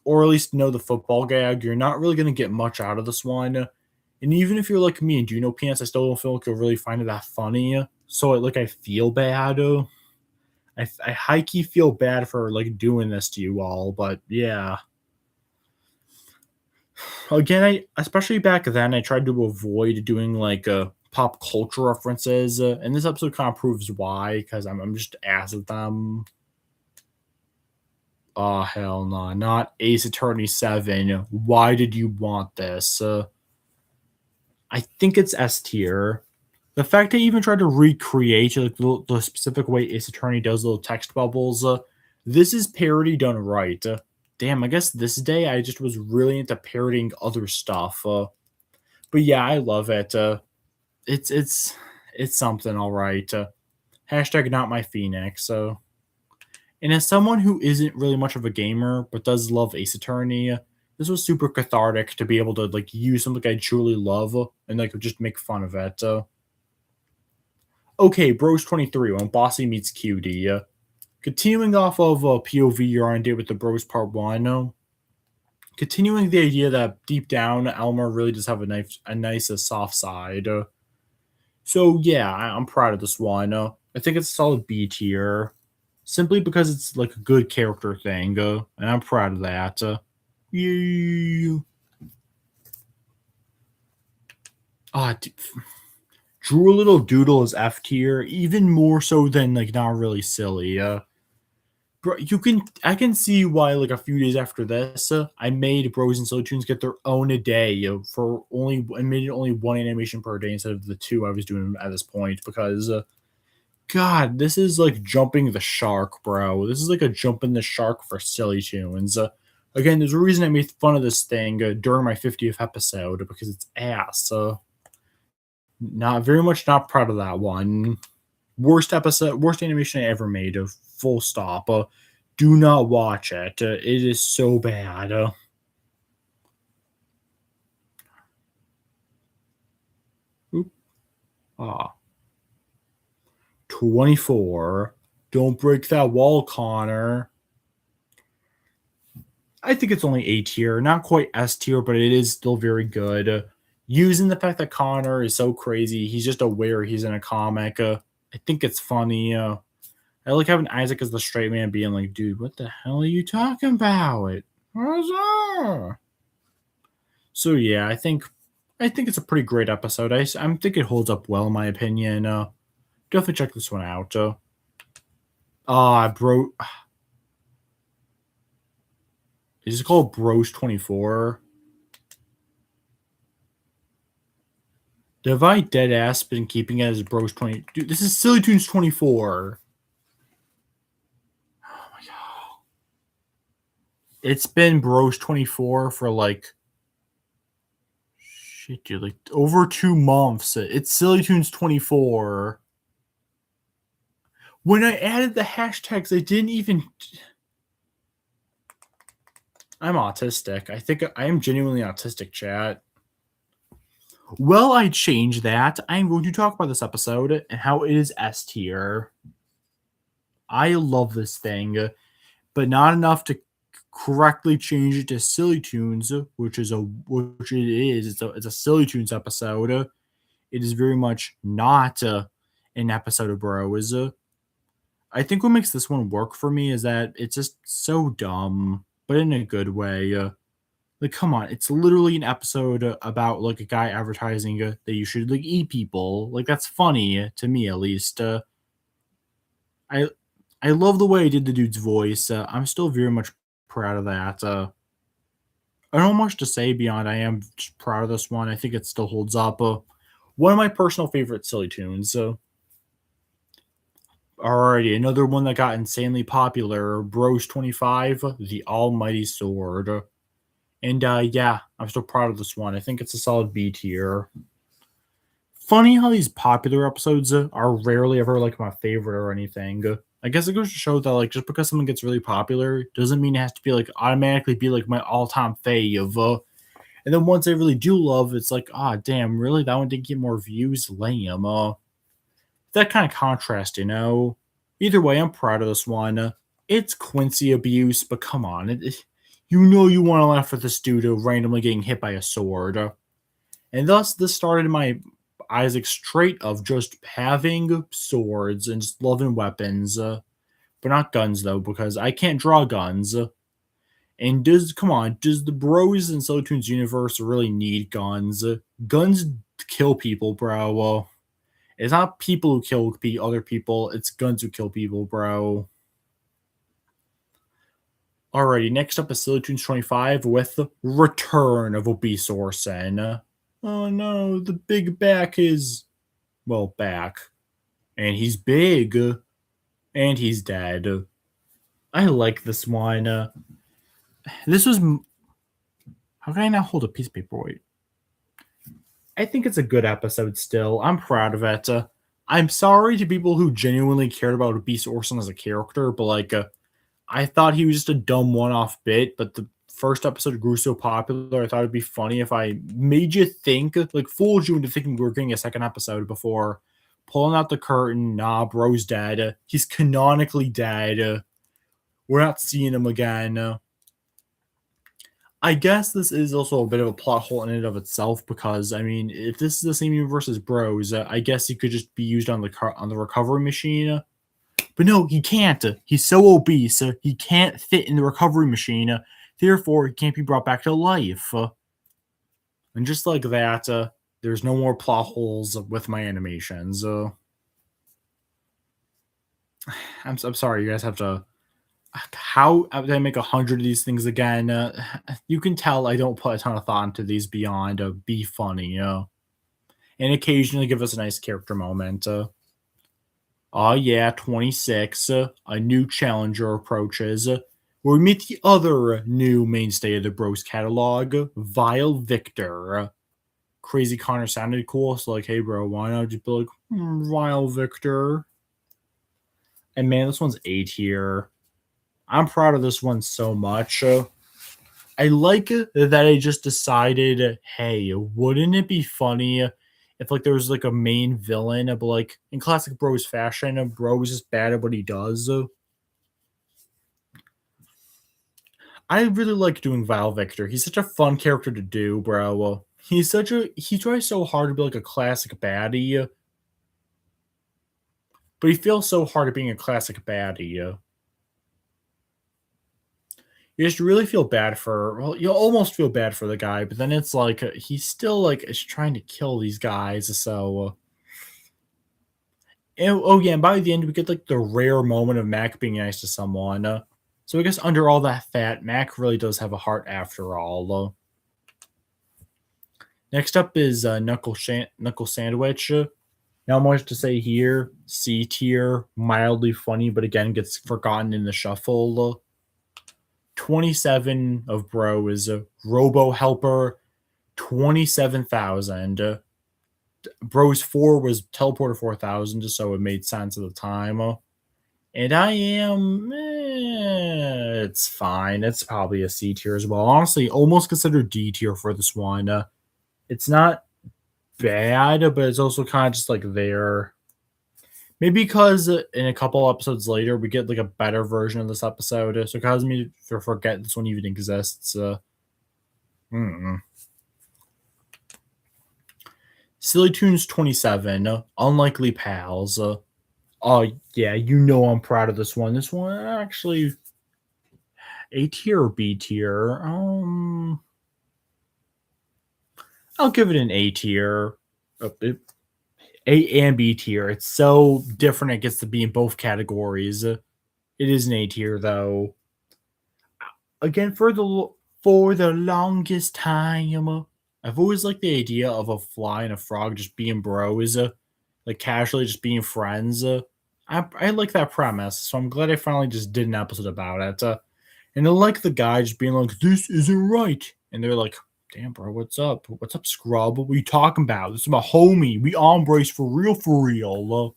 or at least know the football gag, you're not really going to get much out of this one. And even if you're like me and do know Peanuts, I still don't feel like you'll really find it that funny. So, like, I feel bad. I high key feel bad for like doing this to you all, but yeah. Again, I especially back then, I tried to avoid doing like pop culture references, and this episode kind of proves why. Because I'm just ass at them. Oh hell no, not Ace Attorney 7. Why did you want this? I think it's S tier. The fact they even tried to recreate like the specific way Ace Attorney does little text bubbles, this is parody done right. Damn, I guess this day I just was really into parodying other stuff. But yeah, I love it. It's it's it's something, all right. Hashtag not my Phoenix. So, and as someone who isn't really much of a gamer but does love Ace Attorney, this was super cathartic to be able to like use something I truly love and like just make fun of it. Okay, Bros 23 when Bossy meets Cutie. Continuing off of POV you're on date with the Bros Part 1. Continuing the idea that deep down Elmer really does have a nice soft side. So yeah, I'm proud of this one. I think it's a solid B tier, simply because it's like a good character thing, and I'm proud of that. Yeah. Ah, Drew a Little Doodle is F tier, even more so than like not really silly. Bro, I can see why like a few days after this, I made Bros and SillyToons get their own a day for only I made it only one animation per day instead of the two I was doing at this point because God, this is like jumping the shark, bro. This is like a jump in the shark for SillyToons. Again, there's a reason I made fun of this thing during my 50th episode because it's ass. Not very much not proud of that one. Worst episode, worst animation I ever made. Full stop. Do not watch it. It is so bad. Oop. Ah, 24. Don't break that wall, Connor. I think it's only A tier, not quite S tier, but it is still very good. Using the fact that Connor is so crazy, he's just aware he's in a comic. I think it's funny. I like having Isaac as the straight man being like, dude, what the hell are you talking about? What's up? So yeah, I think it's a pretty great episode. I think it holds up well in my opinion. Definitely check this one out. Bro, is it called Bros 24? Have I dead ass been keeping it as Bros 20? Dude, this is SillyToons 24. Oh my god. It's been Bros 24 for like shit, dude, like over 2 months. It's SillyToons 24. When I added the hashtags, I didn't even. I'm autistic. I think I am genuinely autistic, chat. Well, I changed that. I'm going to talk about this episode and how it is S tier. I love this thing, but not enough to correctly change it to SillyToons, which it is. It's a SillyToons episode. It is very much not an episode of Bros. I think what makes this one work for me is that it's just so dumb, but in a good way. Like, come on, it's literally an episode about like a guy advertising that you should like eat people. Like, that's funny to me at least. I I love the way I did the dude's voice. I'm still very much proud of that. I don't know much to say beyond I am just proud of this one. I think it still holds up. One of my personal favorite silly tunes. Alrighty, another one that got insanely popular, Bros 25, The Almighty Sword. And yeah, I'm still proud of this one. I think it's a solid B tier. Funny how these popular episodes are rarely ever like my favorite or anything. I guess it goes to show that like just because something gets really popular doesn't mean it has to be like automatically be like my all-time fave. And then once I really do love, it's like, ah, damn, really that one didn't get more views, lame. That kind of contrast, you know. Either way, I'm proud of this one. It's Quincy abuse, but come on, you know you want to laugh at this dude randomly getting hit by a sword, and thus this started my Isaac's trait of just having swords and just loving weapons, but not guns though, because I can't draw guns. And come on, does the bros in SillyToons universe really need guns? Guns kill people, bro. It's not people who kill other people, it's guns who kill people, bro. Alrighty, next up is SillyToons 25 with the return of Obese Orson. Oh no, the big back is, well, back. And he's big. And he's dead. I like this one. This was. How can I not hold a piece of paper? Wait. I think it's a good episode still. I'm proud of it. I'm sorry to people who genuinely cared about Obese Orson as a character, but like, I thought he was just a dumb one-off bit. But the first episode grew so popular, I thought it'd be funny if I made you think, like, fooled you into thinking we were getting a second episode before pulling out the curtain. Nah, bro's dead. He's canonically dead. We're not seeing him again. I guess this is also a bit of a plot hole in and of itself because I mean, if this is the same universe as Bros, I guess he could just be used on the recovery machine. But no, he can't. He's so obese, he can't fit in the recovery machine. Therefore, he can't be brought back to life. And just like that, there's no more plot holes with my animations. I'm sorry, you guys have to. How did I make 100 of these things again? You can tell I don't put a ton of thought into these beyond be funny, and occasionally give us a nice character moment. Oh yeah, 26. A new challenger approaches. Where we meet the other new mainstay of the Bros catalog, Vile Victor. Crazy Connor sounded cool, so like, hey bro, why not just be like, Vile Victor? And man, this one's A tier. I'm proud of this one so much. I like that I just decided, hey, wouldn't it be funny if like there was like a main villain, but like in classic Bros fashion, Bro is just bad at what he does. I really like doing Vile Victor. He's such a fun character to do, bro. He tries so hard to be like a classic baddie, but he feels so hard at being a classic baddie. You just really feel bad for, well, you almost feel bad for the guy, but then it's like he's still like is trying to kill these guys. So, oh yeah, and by the end we get like the rare moment of Mac being nice to someone. So I guess under all that fat, Mac really does have a heart after all. Next up is Knuckle Sandwich. Not much to say here. C tier, mildly funny, but again gets forgotten in the shuffle. 27 of Bro is a Robo Helper, 27,000. Bros 4 was Teleporter 4,000, just so it made sense at the time. And I am, it's fine. It's probably a C tier as well. Honestly, almost considered D tier for this one. It's not bad, but it's also kind of just like there. Maybe because in a couple episodes later we get like a better version of this episode, so it causes me to forget this one even exists. SillyToons 27, Unlikely Pals. Oh yeah, you know I'm proud of this one. This one actually A tier or B tier. I'll give it an A tier. A and B tier. It's so different. It gets to be in both categories. It is an A tier though. Again, For the longest time. I've always liked the idea of a fly and a frog just being bros, like casually just being friends. I like that premise, so I'm glad I finally just did an episode about it. And I like the guy just being like, "This isn't right," and they're like, "Damn, bro, what's up? What's up, scrub? What are you talking about? This is my homie. We embrace for real, for real."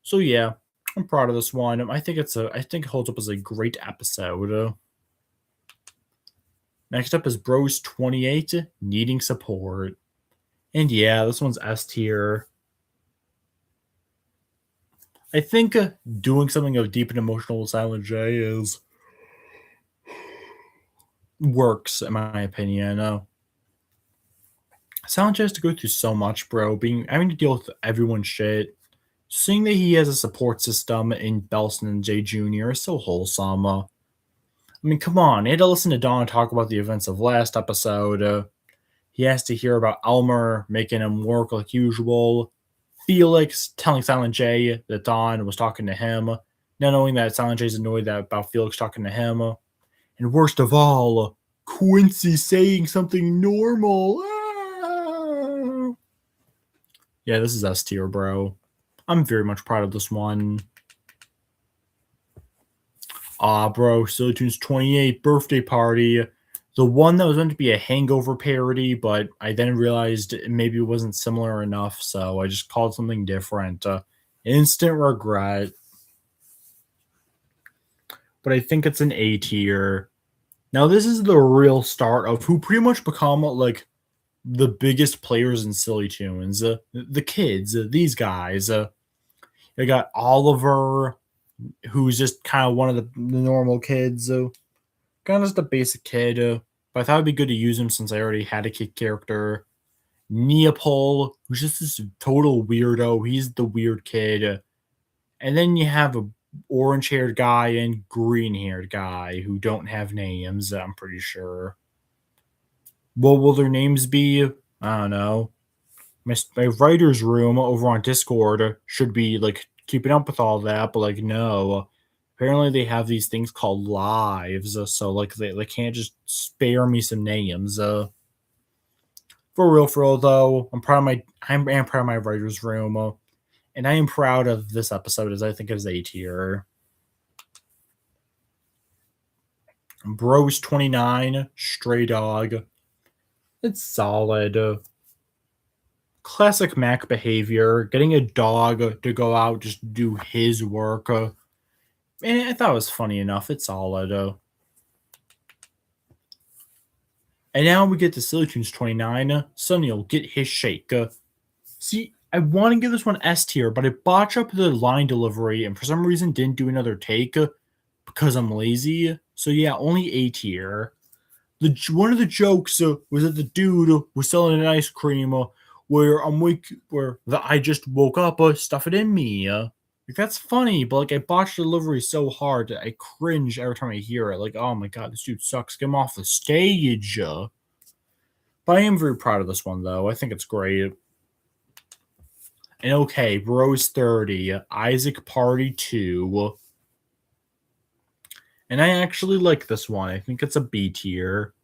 So yeah, I'm proud of this one. I think it holds up as a great episode. Next up is Bros 28 needing support. And yeah, this one's S tier. I think doing something of deep and emotional with Silent J is works in my opinion. Silent J has to go through so much, bro. Having to deal with everyone's shit. Seeing that he has a support system in Belson and Jay Jr. is so wholesome. I mean, come on. He had to listen to Don talk about the events of last episode. He has to hear about Elmer making him work like usual. Felix telling Silent J that Don was talking to him, not knowing that Silent J's annoyed about Felix talking to him. And worst of all, Quincy saying something normal. Ah! Yeah, this is S tier, bro. I'm very much proud of this one. Bro, SillyToons 28 birthday party. The one that was meant to be a hangover parody, but I then realized maybe it wasn't similar enough, so I just called something different. Instant regret. But I think it's an A tier. Now, this is the real start of who pretty much become like the biggest players in SillyToons. The kids, these guys. They got Oliver, who's just kind of one of the normal kids. Kind of just a basic kid. But I thought it'd be good to use him since I already had a kid character. Neopol, who's just this total weirdo. He's the weird kid. And then you have a orange-haired guy and green-haired guy who don't have names, I'm pretty sure. What will their names be? I don't know. My writer's room over on Discord should be like keeping up with all that, but like no. Apparently they have these things called lives, so like they can't just spare me some names. For real though, I'm proud of my writer's room, and I am proud of this episode as I think it is A tier. Bros 29, Stray Dog. It's solid. Classic Mac behavior, getting a dog to go out just do his work. And I thought it was funny enough. It's solid. And now we get to SillyToons 29. Sunny will get his shake. See, I want to give this one S tier, but I botched up the line delivery and for some reason didn't do another take because I'm lazy. So yeah, only A tier. One of the jokes was that the dude was selling an ice cream where I just woke up, stuff it in me. Like that's funny, but like I botched the delivery so hard that I cringe every time I hear it. Like, oh my god, this dude sucks. Get him off the stage. But I am very proud of this one though. I think it's great. And okay, Bros 30, Isaac Party 2. And I actually like this one. I think it's a B tier.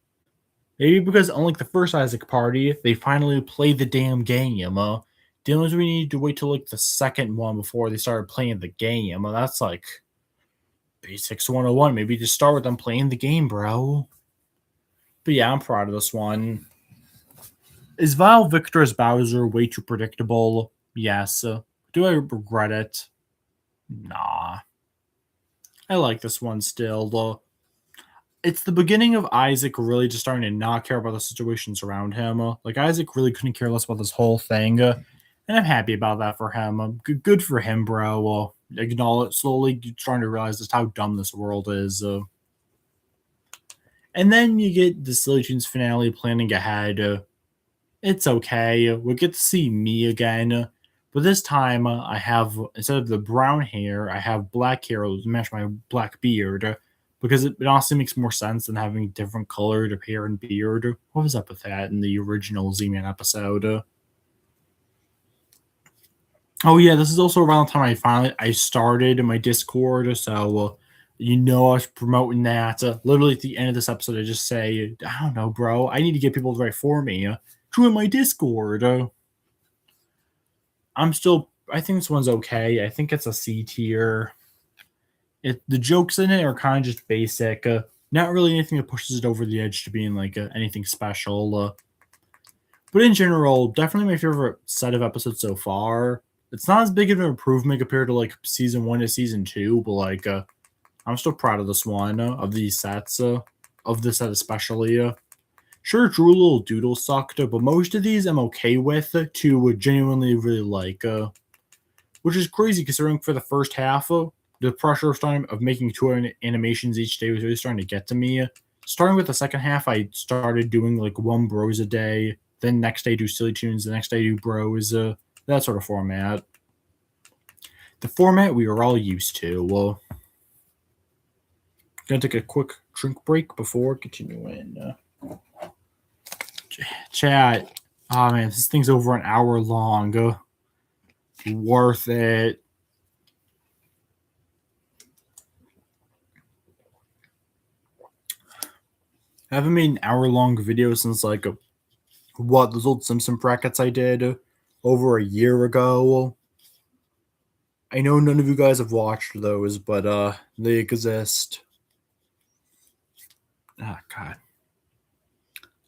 Maybe because unlike the first Isaac Party, they finally played the damn game. Didn't we need to wait till like the second one before they started playing the game? That's like Basics 101. Maybe just start with them playing the game, bro. But yeah, I'm proud of this one. Is Vile Victor as Bowser way too predictable? Yes. Do I regret it? Nah. I like this one still, though. It's the beginning of Isaac really just starting to not care about the situations around him. Like, Isaac really couldn't care less about this whole thing. And I'm happy about that for him. Good for him, bro. Acknowledge slowly trying to realize just how dumb this world is. And then you get the SillyToons finale planning ahead. It's okay. We get to see me again. But this time, I have, instead of the brown hair, I have black hair to match my black beard. Because it honestly makes more sense than having different colored hair and beard. What was up with that in the original Z-Man episode? Oh yeah, this is also around the time I started my Discord, so I was promoting that. Literally at the end of this episode, I just say, I don't know, bro. I need to get people to write for me. Join my Discord. I think this one's okay. I think it's a C tier. The jokes in it are kind of just basic. Not really anything that pushes it over the edge to being like anything special. But in general, definitely my favorite set of episodes so far. It's not as big of an improvement compared to like season 1 to season 2, but like I'm still proud of this one, of these sets, of this set especially. Sure, Drew Little Doodle sucked, but most of these I'm okay with to genuinely really like. Which is crazy considering for the first half, the pressure of making 2 animations each day was really starting to get to me. Starting with the second half, I started doing like 1 Bros a day. Then next day do SillyToons, the next day do Bros, that sort of format. The format we are all used to. Gonna take a quick drink break before continuing. Chat. Oh man, this thing's over an hour long. Worth it. I haven't made an hour-long video since like those old Simpson brackets I did over a year ago. I know none of you guys have watched those, but they exist. Ah, God.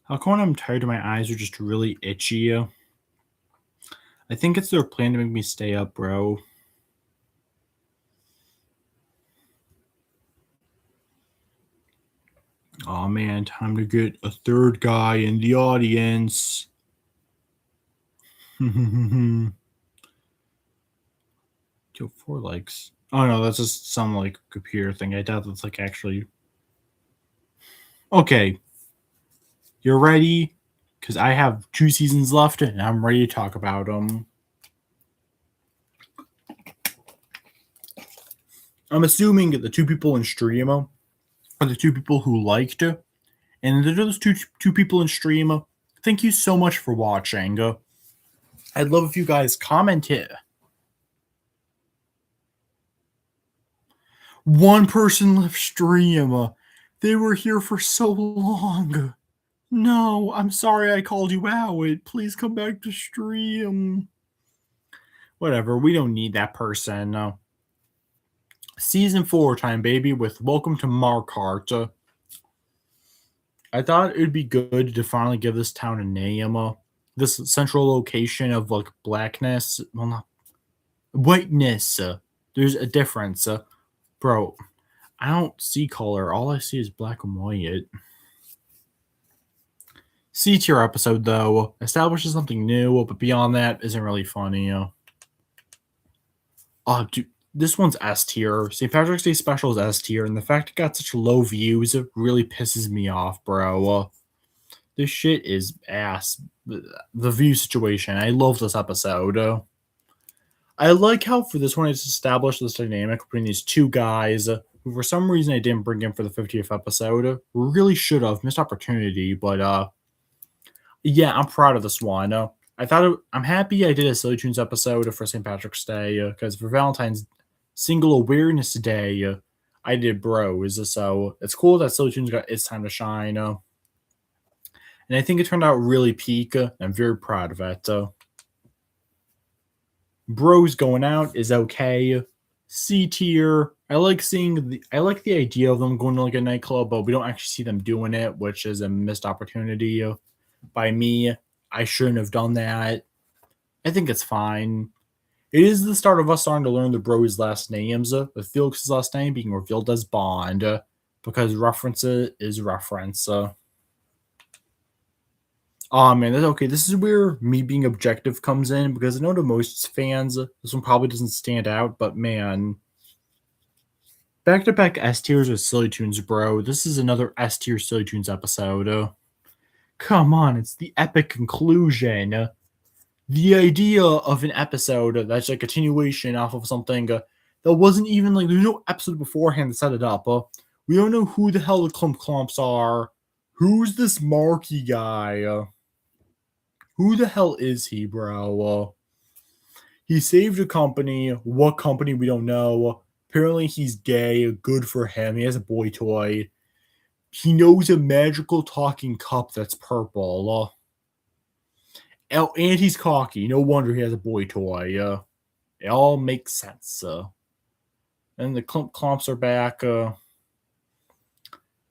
How come when I'm tired my eyes are just really itchy? I think it's their plan to make me stay up, bro. Oh man, time to get a third guy in the audience. Yo, 4 likes. Oh no, that's just some like computer thing. I doubt that's like actually. Okay. You're ready? Because I have 2 seasons left and I'm ready to talk about them. I'm assuming that the 2 people in stream are the 2 people who liked it. And those two people in stream, thank you so much for watching. I'd love if you guys commented. 1 person left stream. They were here for so long. No, I'm sorry I called you out. Please come back to stream. Whatever, we don't need that person. Season 4 time, baby, with Welcome to Markarth. I thought it would be good to finally give this town a name. This central location of like blackness, well, not whiteness. There's a difference, bro. I don't see color. All I see is black and white. C tier episode though establishes something new, but beyond that isn't really funny. Oh, dude, this one's S tier. St. Patrick's Day special is S tier, and the fact it got such low views really pisses me off, bro. This shit is ass. The view situation. I love this episode. I like how for this one it's established this dynamic between these 2 guys who for some reason I didn't bring in for the 50th episode. Really should have. Missed opportunity, but yeah, I'm proud of this one. I'm happy I did a SillyToons episode for St. Patrick's Day because for Valentine's Single Awareness Day, I did Bros. So it's cool that SillyToons got its time to shine. And I think it turned out really peak. I'm very proud of it. Bros going out is okay. C tier. I like the idea of them going to like a nightclub, but we don't actually see them doing it, which is a missed opportunity by me. I shouldn't have done that. I think it's fine. It is the start of us starting to learn the Bros' last names, with Felix's last name being revealed as Bond, because reference is reference. Oh man, that's okay. This is where me being objective comes in because I know to most fans, this one probably doesn't stand out, but man. Back-to-back S tiers with SillyToons, bro. This is another S tier SillyToons episode. Come on, it's the epic conclusion. The idea of an episode that's a continuation off of something that wasn't even like there's no episode beforehand that set it up. We don't know who the hell the Clumps are. Who's this Marky guy? Who the hell is he, bro? He saved a company. What company we don't know. Apparently he's gay. Good for him. He has a boy toy. He knows a magical talking cup that's purple. Oh, and he's cocky. No wonder he has a boy toy. It all makes sense. And the clumps are back. And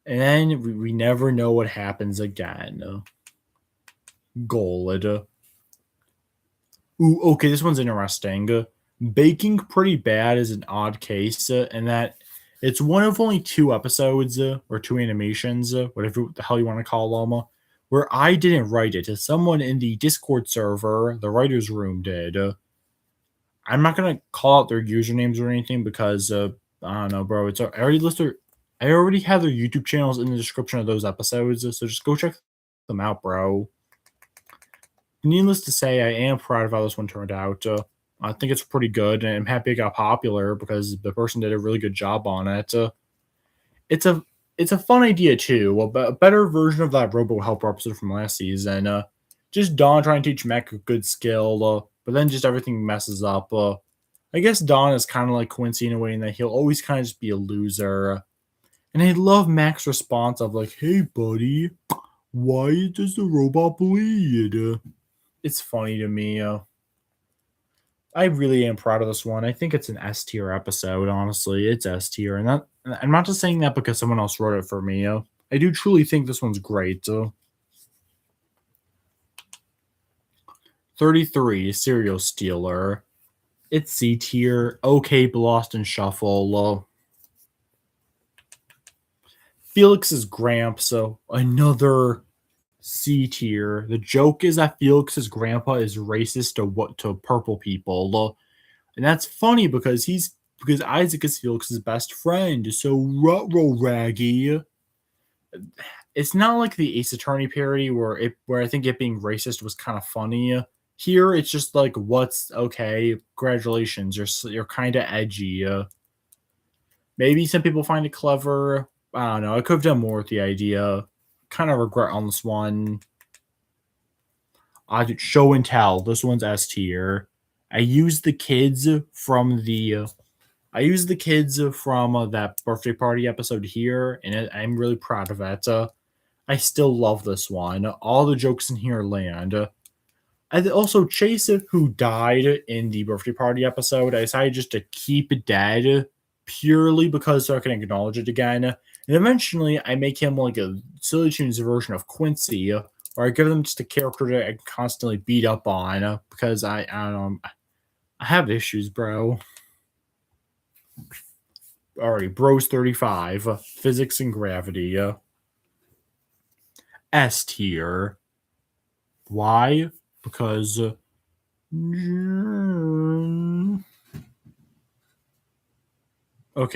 then we never know what happens again. Gold. Ooh, okay, this one's interesting. Baking Pretty Bad is an odd case in that it's one of only two episodes or two animations, whatever the hell you want to call them, where I didn't write it. Someone in the Discord server, the writer's room, did. I'm not gonna call out their usernames or anything because I don't know, bro. I already have their YouTube channels in the description of those episodes, so just go check them out, bro. Needless to say, I am proud of how this one turned out. I think it's pretty good, and I'm happy it got popular because the person did a really good job on it. It's a it's a fun idea too. A better version of that Robo Helper episode from last season. Just Dawn trying to teach Mech a good skill, but then just everything messes up. I guess Dawn is kind of like Quincy in a way in that he'll always kind of just be a loser. And I love Mac's response of like, "Hey, buddy, why does the robot bleed?" It's funny to me. I really am proud of this one. I think it's an S tier episode. Honestly, it's S tier, and that I'm not just saying that because someone else wrote it for me. I do truly think this one's great. 33 Serial Stealer. It's C tier. Okay, Lost and Shuffle. Felix's Gramps. So another C tier. The joke is that Felix's grandpa is racist to purple people, and that's funny because Isaac is Felix's best friend. So ruh raggy. It's not like the Ace Attorney parody where I think it being racist was kind of funny. Here it's just like what's okay. Congratulations, you're kind of edgy. Maybe some people find it clever. I don't know. I could have done more with the idea. Kind of regret on this one. I did Show and Tell. This one's S tier. I used the kids from that birthday party episode here, and I'm really proud of it. I still love this one. All the jokes in here land. And also Chase, who died in the birthday party episode, I decided just to keep it dead purely because so I can acknowledge it again. And eventually, I make him like a SillyToons version of Quincy, or I give them just a character that I can constantly beat up on because I don't know, I have issues, bro. Alright, Bros 35, Physics and Gravity. S tier. Why? Because okay,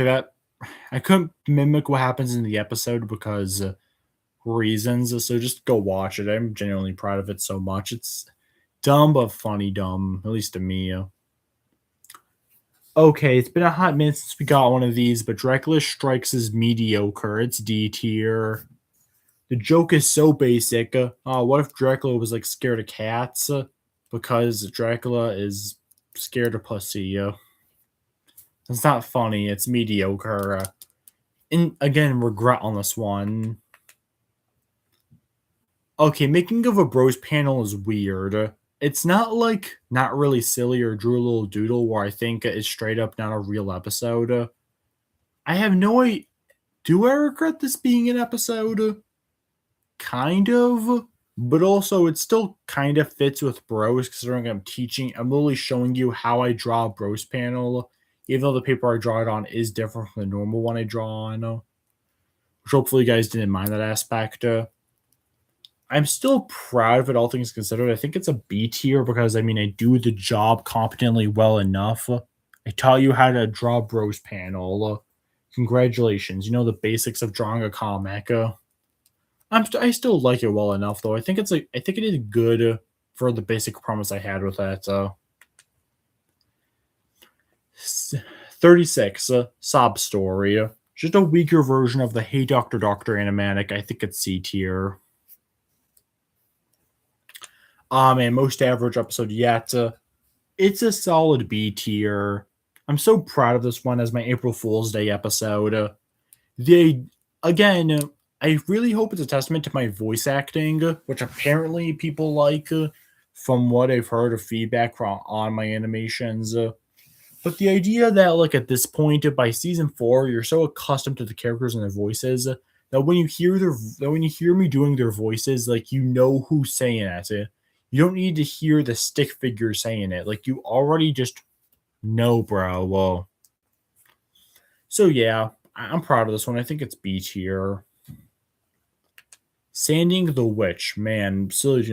that I couldn't mimic what happens in the episode because reasons. So just go watch it. I'm genuinely proud of it so much. It's dumb but funny dumb, at least to me. Okay, it's been a hot minute since we got one of these, but Dracula Strikes is mediocre. It's D tier. The joke is so basic. What if Dracula was like scared of cats? Because Dracula is scared of pussy. It's not funny. It's mediocre. And again, regret on this one. Okay, making of a bros panel is weird. It's not like not really silly or Drew a Little Doodle where I think it's straight up not a real episode. I have no idea. Do I regret this being an episode? Kind of, but also it still kind of fits with bros considering I'm literally showing you how I draw a bros panel, even though the paper I draw it on is different from the normal one I draw on, which hopefully you guys didn't mind that aspect. I'm still proud of it, all things considered. I think it's a B tier because I do the job competently well enough. I taught you how to draw bros panel. Congratulations, you know the basics of drawing a comic. I still like it well enough though. I think it is good for the basic premise I had with that. 36 Sob Story, just a weaker version of the Hey Doctor Doctor animatic. I think it's C tier. And most average episode yet. It's a solid B tier. I'm so proud of this one as my April Fool's Day episode. They again, I really hope it's a testament to my voice acting, which apparently people like, from what I've heard of feedback from on my animations. But the idea that like at this point by season 4, you're so accustomed to the characters and their voices that when you hear me doing their voices, like you know who's saying it. You don't need to hear the stick figure saying it. Like you already just know, bro. Well, so yeah, I'm proud of this one. I think it's B tier. Sanding the Witch, man, Silly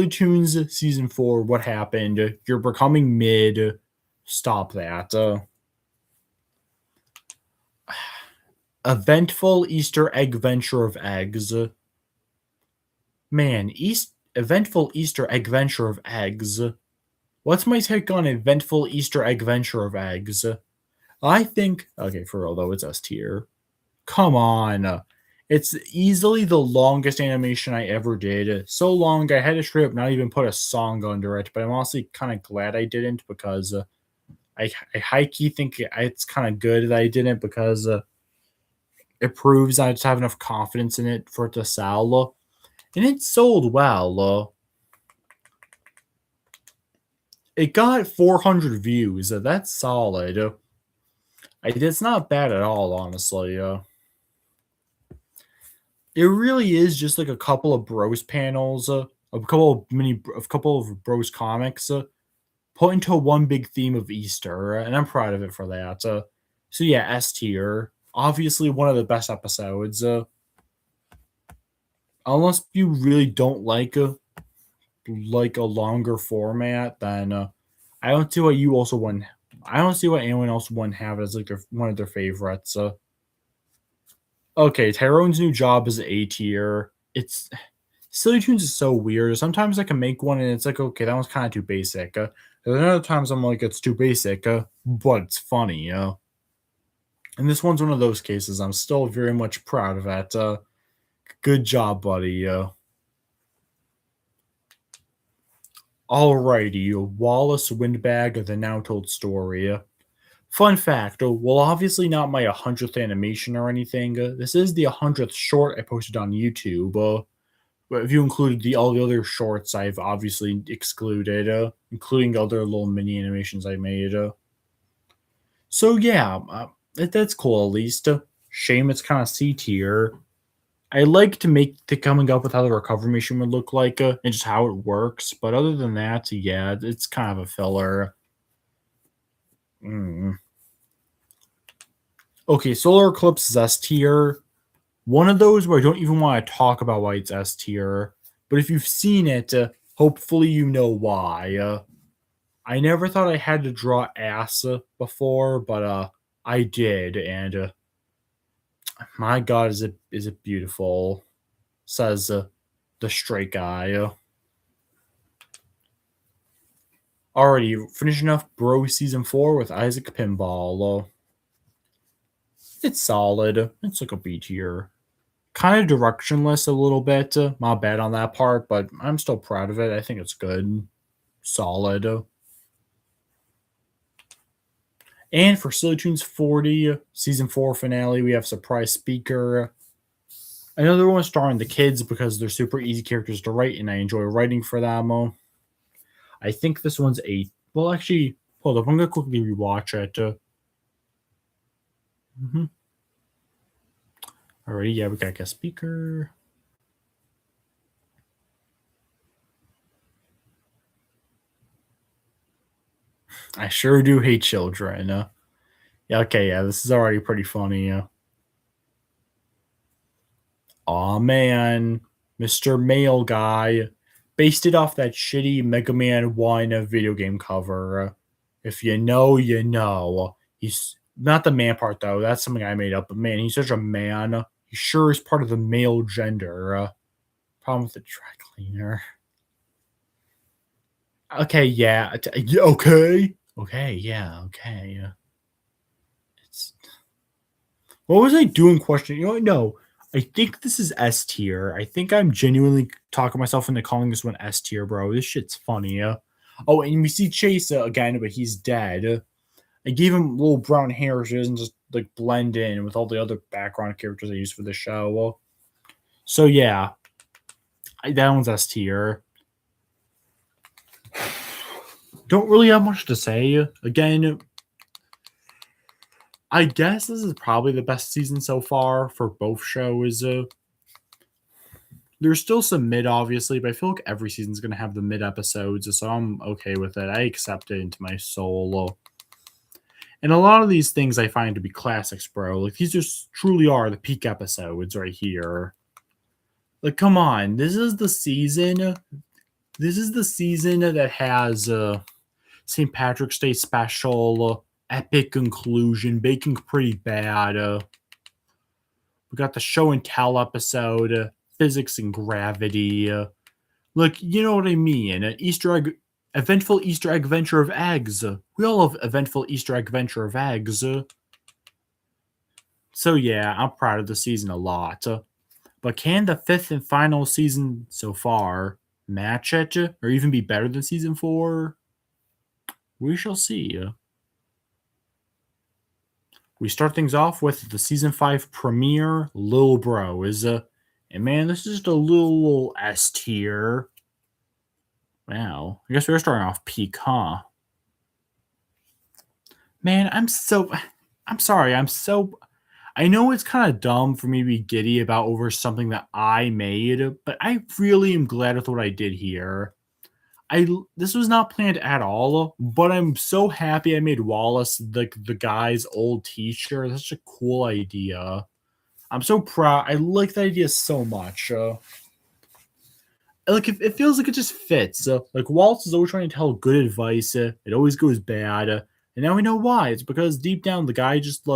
Tunes season 4. What happened? You're becoming mid. Stop that. Eventful Easter egg venture of eggs. Man, eventful Easter egg venture of eggs. What's my take on eventful Easter egg venture of eggs? I think okay, for real though, it's S tier. Come on. It's easily the longest animation I ever did. So long, I had to straight up not even put a song under it, but I'm honestly kind of glad I didn't because I high key think it's kind of good that I didn't because it proves I just have enough confidence in it for it to sell. And it sold well. It got 400 views. That's solid. It's not bad at all, honestly. It really is just like a couple of Bros panels, a couple of Bros comics put into one big theme of Easter, and I'm proud of it for that. So yeah, S tier. Obviously, one of the best episodes. Unless you really don't like a longer format, then I don't see why you also wouldn't. I don't see why anyone else wouldn't have it as like one of their favorites. Okay, Tyrone's new job is A tier. It's SillyToons is so weird. Sometimes I can make one and it's like, okay, that one's kind of too basic. There's other times I'm like, it's too basic, but it's funny, And this one's one of those cases. I'm still very much proud of it. Good job, buddy. Alrighty, Wallace Windbag, The Now Told Story. Fun fact, well, obviously not my 100th animation or anything. This is the 100th short I posted on YouTube. But if you included all the other shorts I've obviously excluded, including other little mini animations I made. So yeah, that's cool at least. Shame it's kind of C tier. I like to coming up with how the recovery machine would look like and just how it works. But other than that, yeah, it's kind of a filler. Mm. Okay, Solar Eclipse is S tier. One of those where I don't even want to talk about why it's S tier. But if you've seen it, hopefully you know why. I never thought I had to draw ass before, but I did, and my God, is it beautiful? Says the straight guy. Already finishing up Bro season 4 with Isaac Pinball. It's solid. It's like a B tier. Kind of directionless a little bit. My bad on that part, but I'm still proud of it. I think it's good. Solid. And for SillyToons 40 season 4 finale, we have surprise speaker. Another one starring the kids because they're super easy characters to write, and I enjoy writing for them. I think this one's 8. Well, actually, hold up. I'm gonna quickly rewatch it. Alrighty, yeah, we got guest speaker. I sure do hate children. Yeah, okay, yeah, this is already pretty funny. Aw, man, Mr. Mail Guy, based it off that shitty Mega Man 1 video game cover. If you know, you know. He's not the man part, though. That's something I made up. But man, he's such a man. He sure is part of the male gender. Problem with the dry cleaner. Okay, yeah. Okay. Okay, yeah, okay. It's what was I doing? Question. You know what? No, I think this is S tier. I think I'm genuinely talking myself into calling this one S tier, bro. This shit's funny. Oh, and we see Chase again, but he's dead. I gave him little brown hair so he doesn't just like blend in with all the other background characters I used for the show. So yeah, that one's S tier. Don't really have much to say. Again, I guess this is probably the best season so far for both shows. There's still some mid, obviously, but I feel like every season's going to have the mid episodes, so I'm okay with it. I accept it into my soul. And a lot of these things I find to be classics, bro. Like, these just truly are the peak episodes right here. Like, come on. This is the season. This is the season that has St. Patrick's Day special, epic conclusion, baking pretty bad. We got the show and tell episode, physics and gravity. Look, you know what I mean. Easter egg, eventful Easter egg venture of eggs. We all love eventful Easter egg venture of eggs. So yeah, I'm proud of the season a lot. But can the fifth and final season so far match it, or even be better than season 4? We shall see. We start things off with the season 5 premiere, Lil Bros. And man, this is just a little S tier. Wow. I guess we're starting off peak, huh? Man, I'm sorry. I know it's kind of dumb for me to be giddy about over something that I made, but I really am glad with what I did here. This was not planned at all, but I'm so happy I made Wallace the guy's old teacher. That's such a cool idea. I'm so proud. I like that idea so much. Like it feels like it just fits. Like Wallace is always trying to tell good advice. It always goes bad, and now we know why. It's because deep down the guy just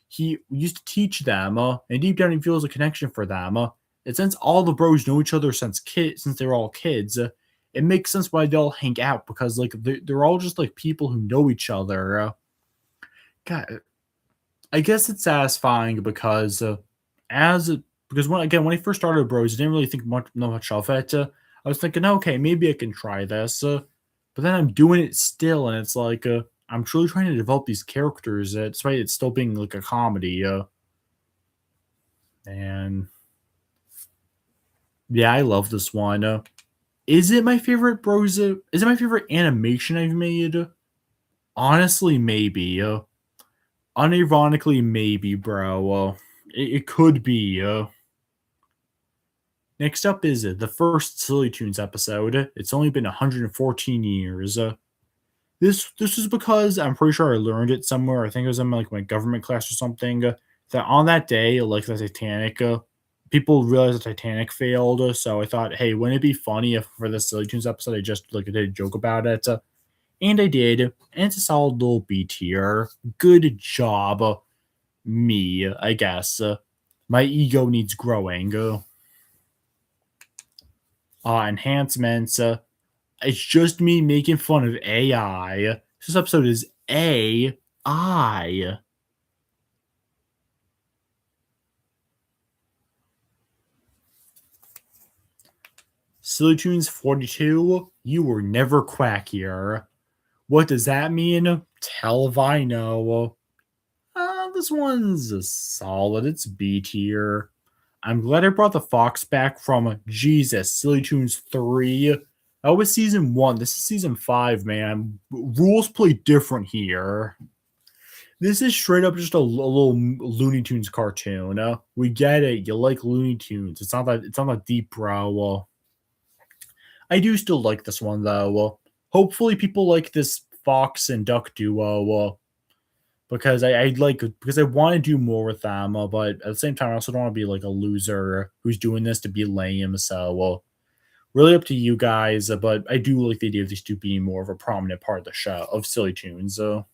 he used to teach them, and deep down he feels a connection for them. And since all the bros know each other since they were all kids, it makes sense why they all hang out because like they're all just like people who know each other. God, I guess it's satisfying because when I first started Bros, I didn't really think much of it. I was thinking, okay, maybe I can try this, but then I'm doing it still, and it's like I'm truly trying to develop these characters, despite it still being like a comedy. And yeah, I love this one. Is it my favorite Bros? Is it my favorite animation I've made? Honestly, maybe. Unironically, maybe, bro. It could be. Next up is the first SillyToons episode. It's only been 114 years. This is because I'm pretty sure I learned it somewhere. I think it was in like my government class or something. That on that day, like the Titanic, people realized the Titanic failed. So I thought, hey, wouldn't it be funny if for the SillyToons episode I just like did a joke about it? And I did, and it's a solid little B tier. Good job, me. I guess my ego needs growing. Enhancements. It's just me making fun of AI. This episode is AI. SillyToons 42, you were never quackier. What does that mean? Tell if I know. This one's solid. It's B tier. I'm glad I brought the Fox back from Jesus, SillyToons 3. That was season 1. This is season 5, man. Rules play different here. This is straight up just a little Looney Tunes cartoon. We get it. You like Looney Tunes. It's not that deep, bro. I do still like this one though. Hopefully people like this Fox and Duck duo. Because I want to do more with them, but at the same time I also don't want to be like a loser who's doing this to be lame. So really up to you guys, but I do like the idea of these two being more of a prominent part of the show of SillyToons.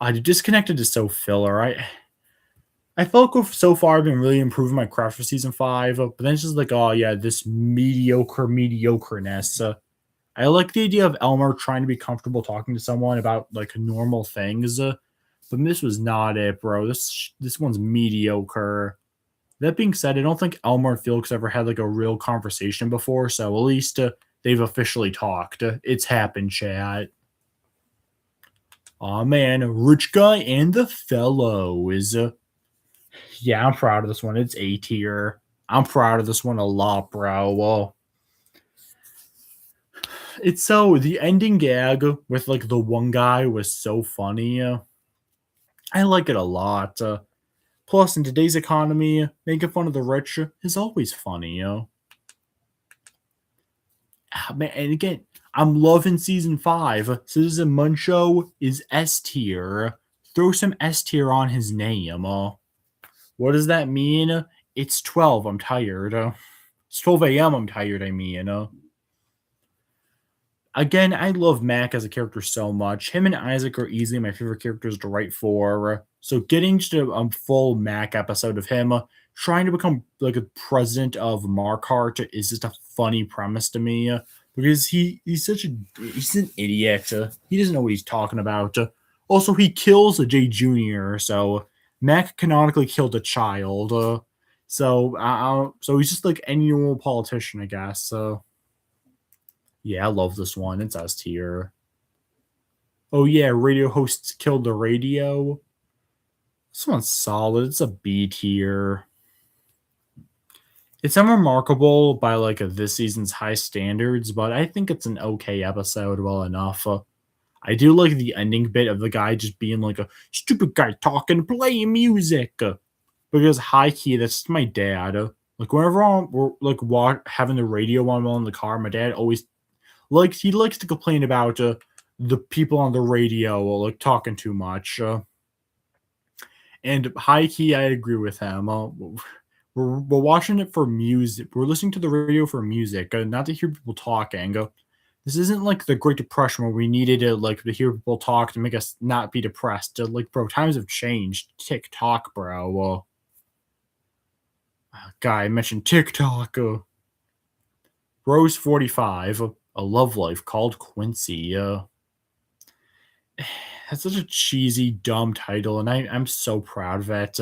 I disconnected is so filler. I felt like so far I've been really improving my craft for season 5, but then it's just like, oh yeah, this mediocreness. I like the idea of Elmer trying to be comfortable talking to someone about like normal things, but this was not it, bro. This one's mediocre. That being said, I don't think Elmer and Felix ever had like a real conversation before, so at least they've officially talked. It's happened, chat. Aw, man, Rich Guy and the Fellows. Yeah, I'm proud of this one. It's A tier. I'm proud of this one a lot, bro. Well, it's so the ending gag with like the one guy was so funny. I like it a lot. Plus, in today's economy, making fun of the rich is always funny. Man, and again, I'm loving season 5. Citizen Muncho is S tier. Throw some S tier on his name. What does that mean? It's 12. I'm tired. It's 12 a.m. I'm tired. I mean, again, I love Mac as a character so much. Him and Isaac are easily my favorite characters to write for. So getting to a full Mac episode of him trying to become like a president of Markart is just a funny premise to me because he's an idiot. He doesn't know what he's talking about. Also, he kills a J Junior. So Mac canonically killed a child. So he's just like any normal politician, I guess. Yeah, I love this one. It's S tier. Oh yeah, radio hosts killed the radio. This one's solid. It's a B tier. It's unremarkable by like this season's high standards, but I think it's an okay episode well enough. I do like the ending bit of the guy just being like a stupid guy talking, playing music. Because high key, that's my dad. Like whenever we're like having the radio on while in the car, my dad always he likes to complain about the people on the radio like talking too much. And high key, I agree with him. We're watching it for music. We're listening to the radio for music, not to hear people talking. This isn't like the Great Depression where we needed to hear people talk to make us not be depressed. Like, bro, times have changed. TikTok, bro. Guy mentioned TikTok. Rose 45, a love life called Quincy. That's such a cheesy, dumb title, and I'm so proud of it.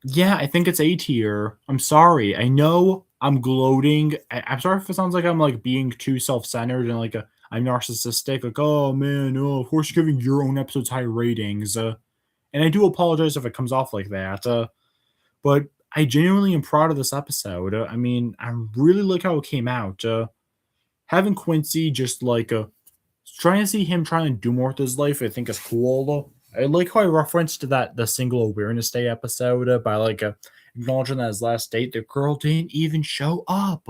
Yeah, I think it's A tier. I'm sorry. I know I'm gloating. I'm sorry if it sounds like I'm like being too self-centered and I'm narcissistic. Like, oh man, of course you're giving your own episodes high ratings. And I do apologize if it comes off like that. But I genuinely am proud of this episode. I mean, I really like how it came out. Having Quincy just trying to see him trying to do more with his life, I think is cool. I like how I referenced that the single awareness day episode by acknowledging that his last date, the girl didn't even show up,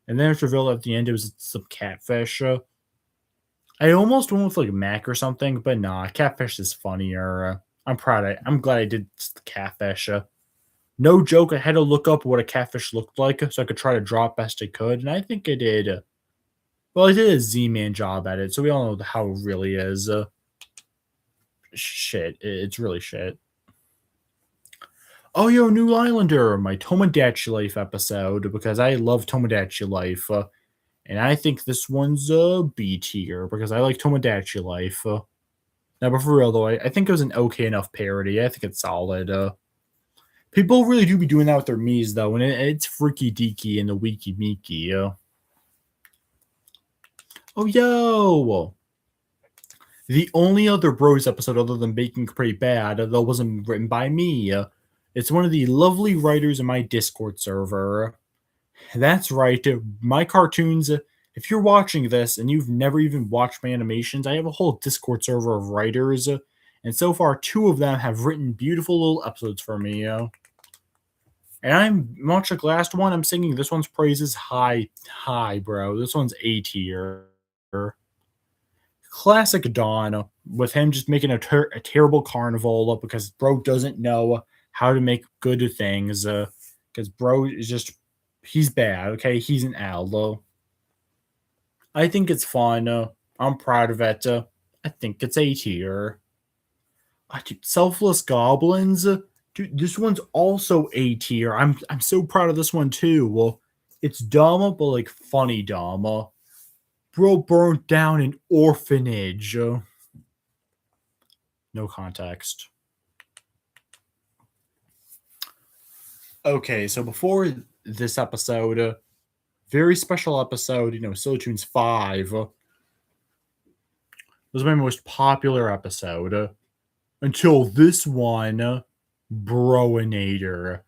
and then it's revealed at the end it was some catfish. I almost went with like Mac or something, but nah, catfish is funnier. I'm proud. I'm glad I did the catfish. No joke, I had to look up what a catfish looked like so I could try to draw it best I could, and I think I did. Well, I did a Z-Man job at it, so we all know how it really is. Shit, it's really shit. Oh, yo, New Islander, my Tomodachi Life episode, because I love Tomodachi Life, and I think this one's a B tier, because I like Tomodachi Life. Now, but for real, though, I think it was an okay enough parody. I think it's solid. People really do be doing that with their Miis, though, and it's freaky deaky and the weaky meeky. Oh, yo! The only other Bros episode other than Baking Pretty Bad, though wasn't written by me, it's one of the lovely writers in my Discord server. That's right, my cartoons. If you're watching this and you've never even watched my animations, I have a whole Discord server of writers, and so far 2 of them have written beautiful little episodes for me. And I'm much like last one. I'm singing this one's praises high, bro. This one's A tier. Classic Dawn with him just making a terrible carnival because bro doesn't know how to make good things because bro is just he's bad. Okay, he's an Aldo. I think it's fun. I'm proud of it. I think it's A tier. Selfless Goblins. Dude, this one's also A tier. I'm so proud of this one too. Well, it's dumb, but like funny dumb. Bro burnt down an orphanage. No context. Okay, so before this episode, very special episode, SillyToons 5. was my most popular episode until this one, Broinator,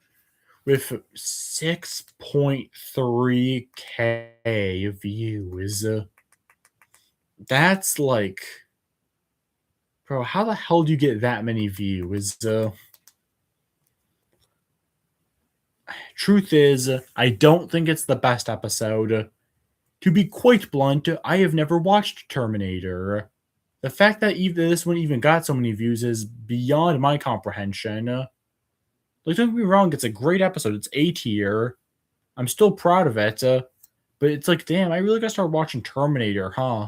with 6.3K views. That's like, bro, how the hell do you get that many views? Truth is, I don't think it's the best episode. To be quite blunt, I have never watched Terminator. The fact that even this one even got so many views is beyond my comprehension. Like, don't get me wrong, it's a great episode. It's A tier. I'm still proud of it. But it's like, damn, I really gotta start watching Terminator, huh?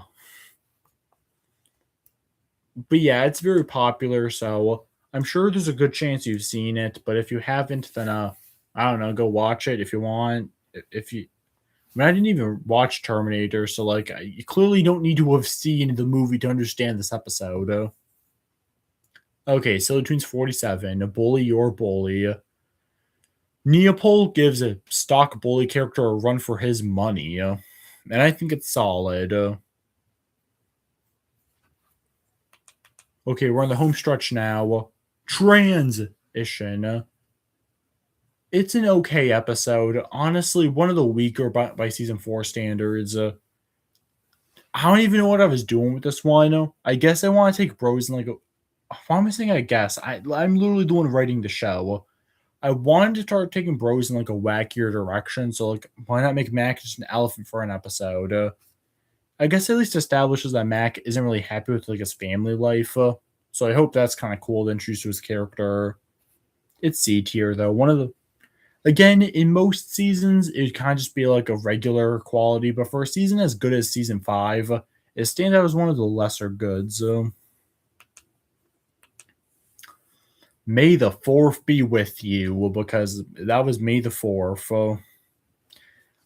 But yeah, it's very popular, so I'm sure there's a good chance you've seen it. But if you haven't, then I don't know, go watch it if you want. If you, I mean, I didn't even watch Terminator, so like, you clearly don't need to have seen the movie to understand this episode. Okay, SillyToons 47, a bully or bully. Neopol gives a stock bully character a run for his money, and I think it's solid. Okay, we're on the home stretch now. Transition. It's an okay episode. Honestly, one of the weaker by season 4 standards. I don't even know what I was doing with this one. I guess I want to take bros and like, why am I saying I guess? I'm literally the one writing the show. I wanted to start taking bros in like a wackier direction. So like, why not make Mac just an elephant for an episode? I guess at least establishes that Mac isn't really happy with like his family life. So I hope that's kind of cool to introduce to his character. It's C tier though. One of the Again, in most seasons, it would kind of just be like a regular quality, but for a season as good as season 5, it stands out as one of the lesser goods. May the 4th be with you, because that was May the 4th.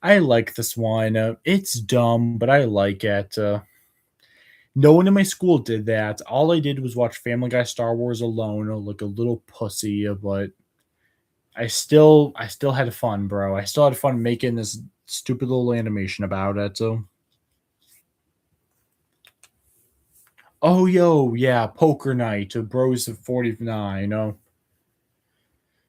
I like this one. It's dumb, but I like it. No one in my school did that. All I did was watch Family Guy Star Wars alone, like a little pussy, but I still had fun, bro. I still had fun making this stupid little animation about it. So, oh yo, yeah, Poker Night, Bros of 49.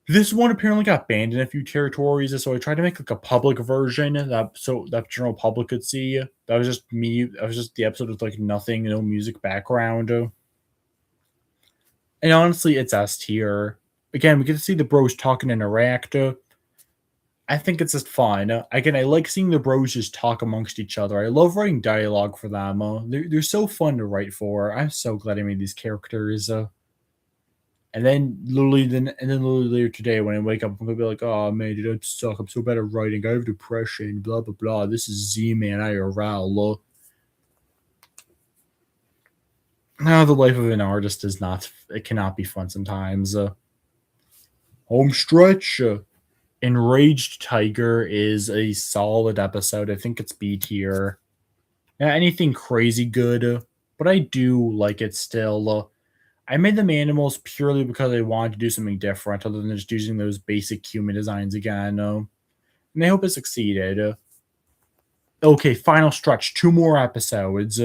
This one apparently got banned in a few territories, so I tried to make like a public version that general public could see. That was just me. That was just the episode with like nothing, no music background. And honestly, it's S tier. Again, we get to see the bros talk and interact. I think it's just fun. Again, I like seeing the bros just talk amongst each other. I love writing dialogue for them. They're so fun to write for. I'm so glad I made these characters. And then literally later today when I wake up, I'm gonna be like, oh man, dude, I suck. I'm so bad at writing. I have depression. Blah blah blah. This is Z-Man IRL. Now the life of an artist is not. It cannot be fun sometimes. Home stretch. Enraged Tiger is a solid episode. I think it's B tier. Not anything crazy good, but I do like it still. I made them animals purely because I wanted to do something different other than just using those basic human designs again. And I hope it succeeded. Okay, final stretch. 2 more episodes.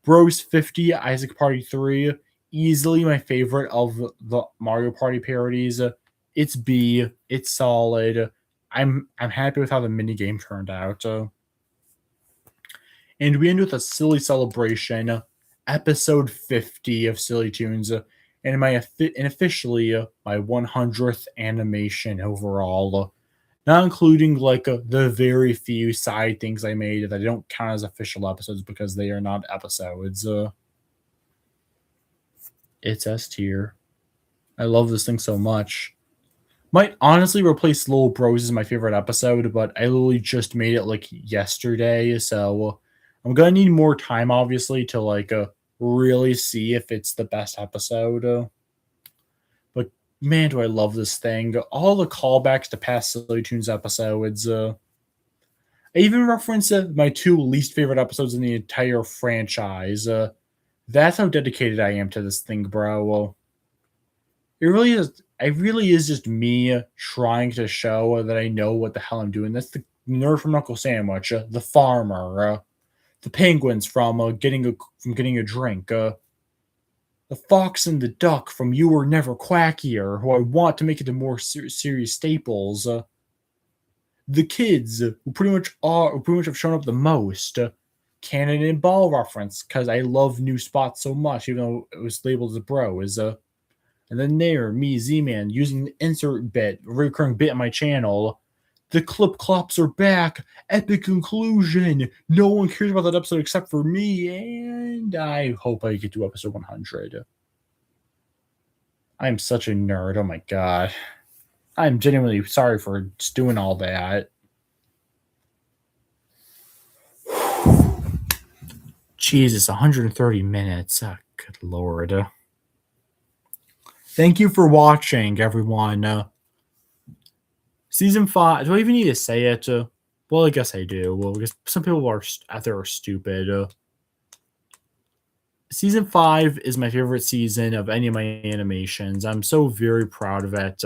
Bros 50, Isaac Party 3. Easily my favorite of the Mario Party parodies. It's B. It's solid. I'm happy with how the minigame turned out. And we end with a silly celebration, episode 50 of SillyToons, and officially my 100th animation overall, not including like the very few side things I made that I don't count as official episodes because they are not episodes. It's S tier. I love this thing so much. Might honestly replace Little Bros as my favorite episode, but I literally just made it like yesterday, so I'm gonna need more time, obviously, to like really see if it's the best episode. But man, do I love this thing! All the callbacks to past SillyToons episodes. I even reference my 2 least favorite episodes in the entire franchise. That's how dedicated I am to this thing, bro. It really is. It really is just me trying to show that I know what the hell I'm doing. That's the nerd from Uncle Sandwich, the farmer. the penguins from getting a drink. The fox and the duck from You Were Never Quackier, who I want to make into more serious staples. The kids who pretty much have shown up the most. Cannon and Ball reference because I love new spots so much, even though it was labeled as bros. And then there, me, Z-Man, using the insert bit, recurring bit on my channel. The clip clops are back. Epic conclusion. No one cares about that episode except for me, and I hope I get to episode 100. I'm such a nerd. Oh my god. I'm genuinely sorry for just doing all that. Jesus, 130 minutes. Oh, good lord. Thank you for watching, everyone. Season 5. Do I even need to say it? Well, I guess I do. Well, because some people out there are stupid. Season 5 is my favorite season of any of my animations. I'm so very proud of it.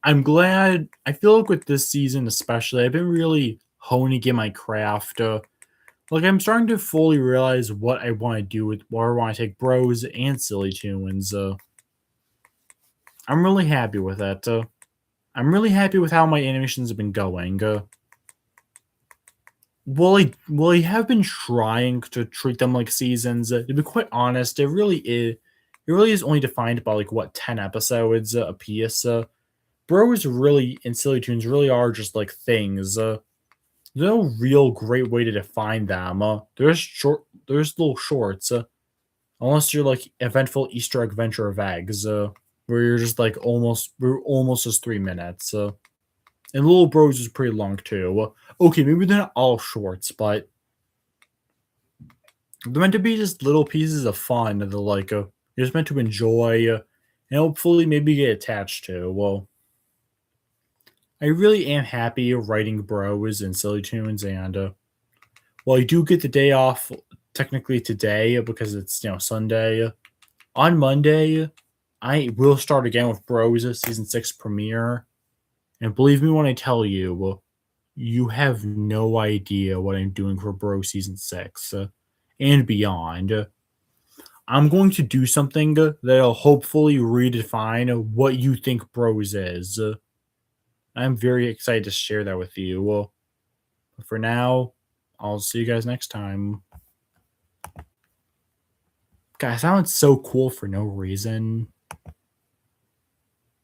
I'm glad. I feel like with this season especially, I've been really honing in my craft. I'm starting to fully realize what I want to do with where I want to take Bros and SillyToons. I'm really happy with it. I'm really happy with how my animations have been going. I have been trying to treat them like seasons. To be quite honest, it really is. It really is only defined by 10 episodes a piece. Bros really and SillyToons really are just like things. There's no real great way to define them. There's little shorts. Unless you're like eventful Easter egg venture of eggs, where you're just we're almost just 3 minutes. And Little Bros is pretty long too. Okay, maybe they're not all shorts, but they're meant to be just little pieces of fun that you're just meant to enjoy and hopefully maybe get attached to. Well, I really am happy writing Bros and SillyToons, and I do get the day off technically today because it's Sunday. On Monday, I will start again with Bros season 6 premiere. And believe me when I tell you, you have no idea what I'm doing for Bro season 6 and beyond. I'm going to do something that'll hopefully redefine what you think Bros is. I'm very excited to share that with you. But for now, I'll see you guys next time. Guys, that sounds so cool for no reason.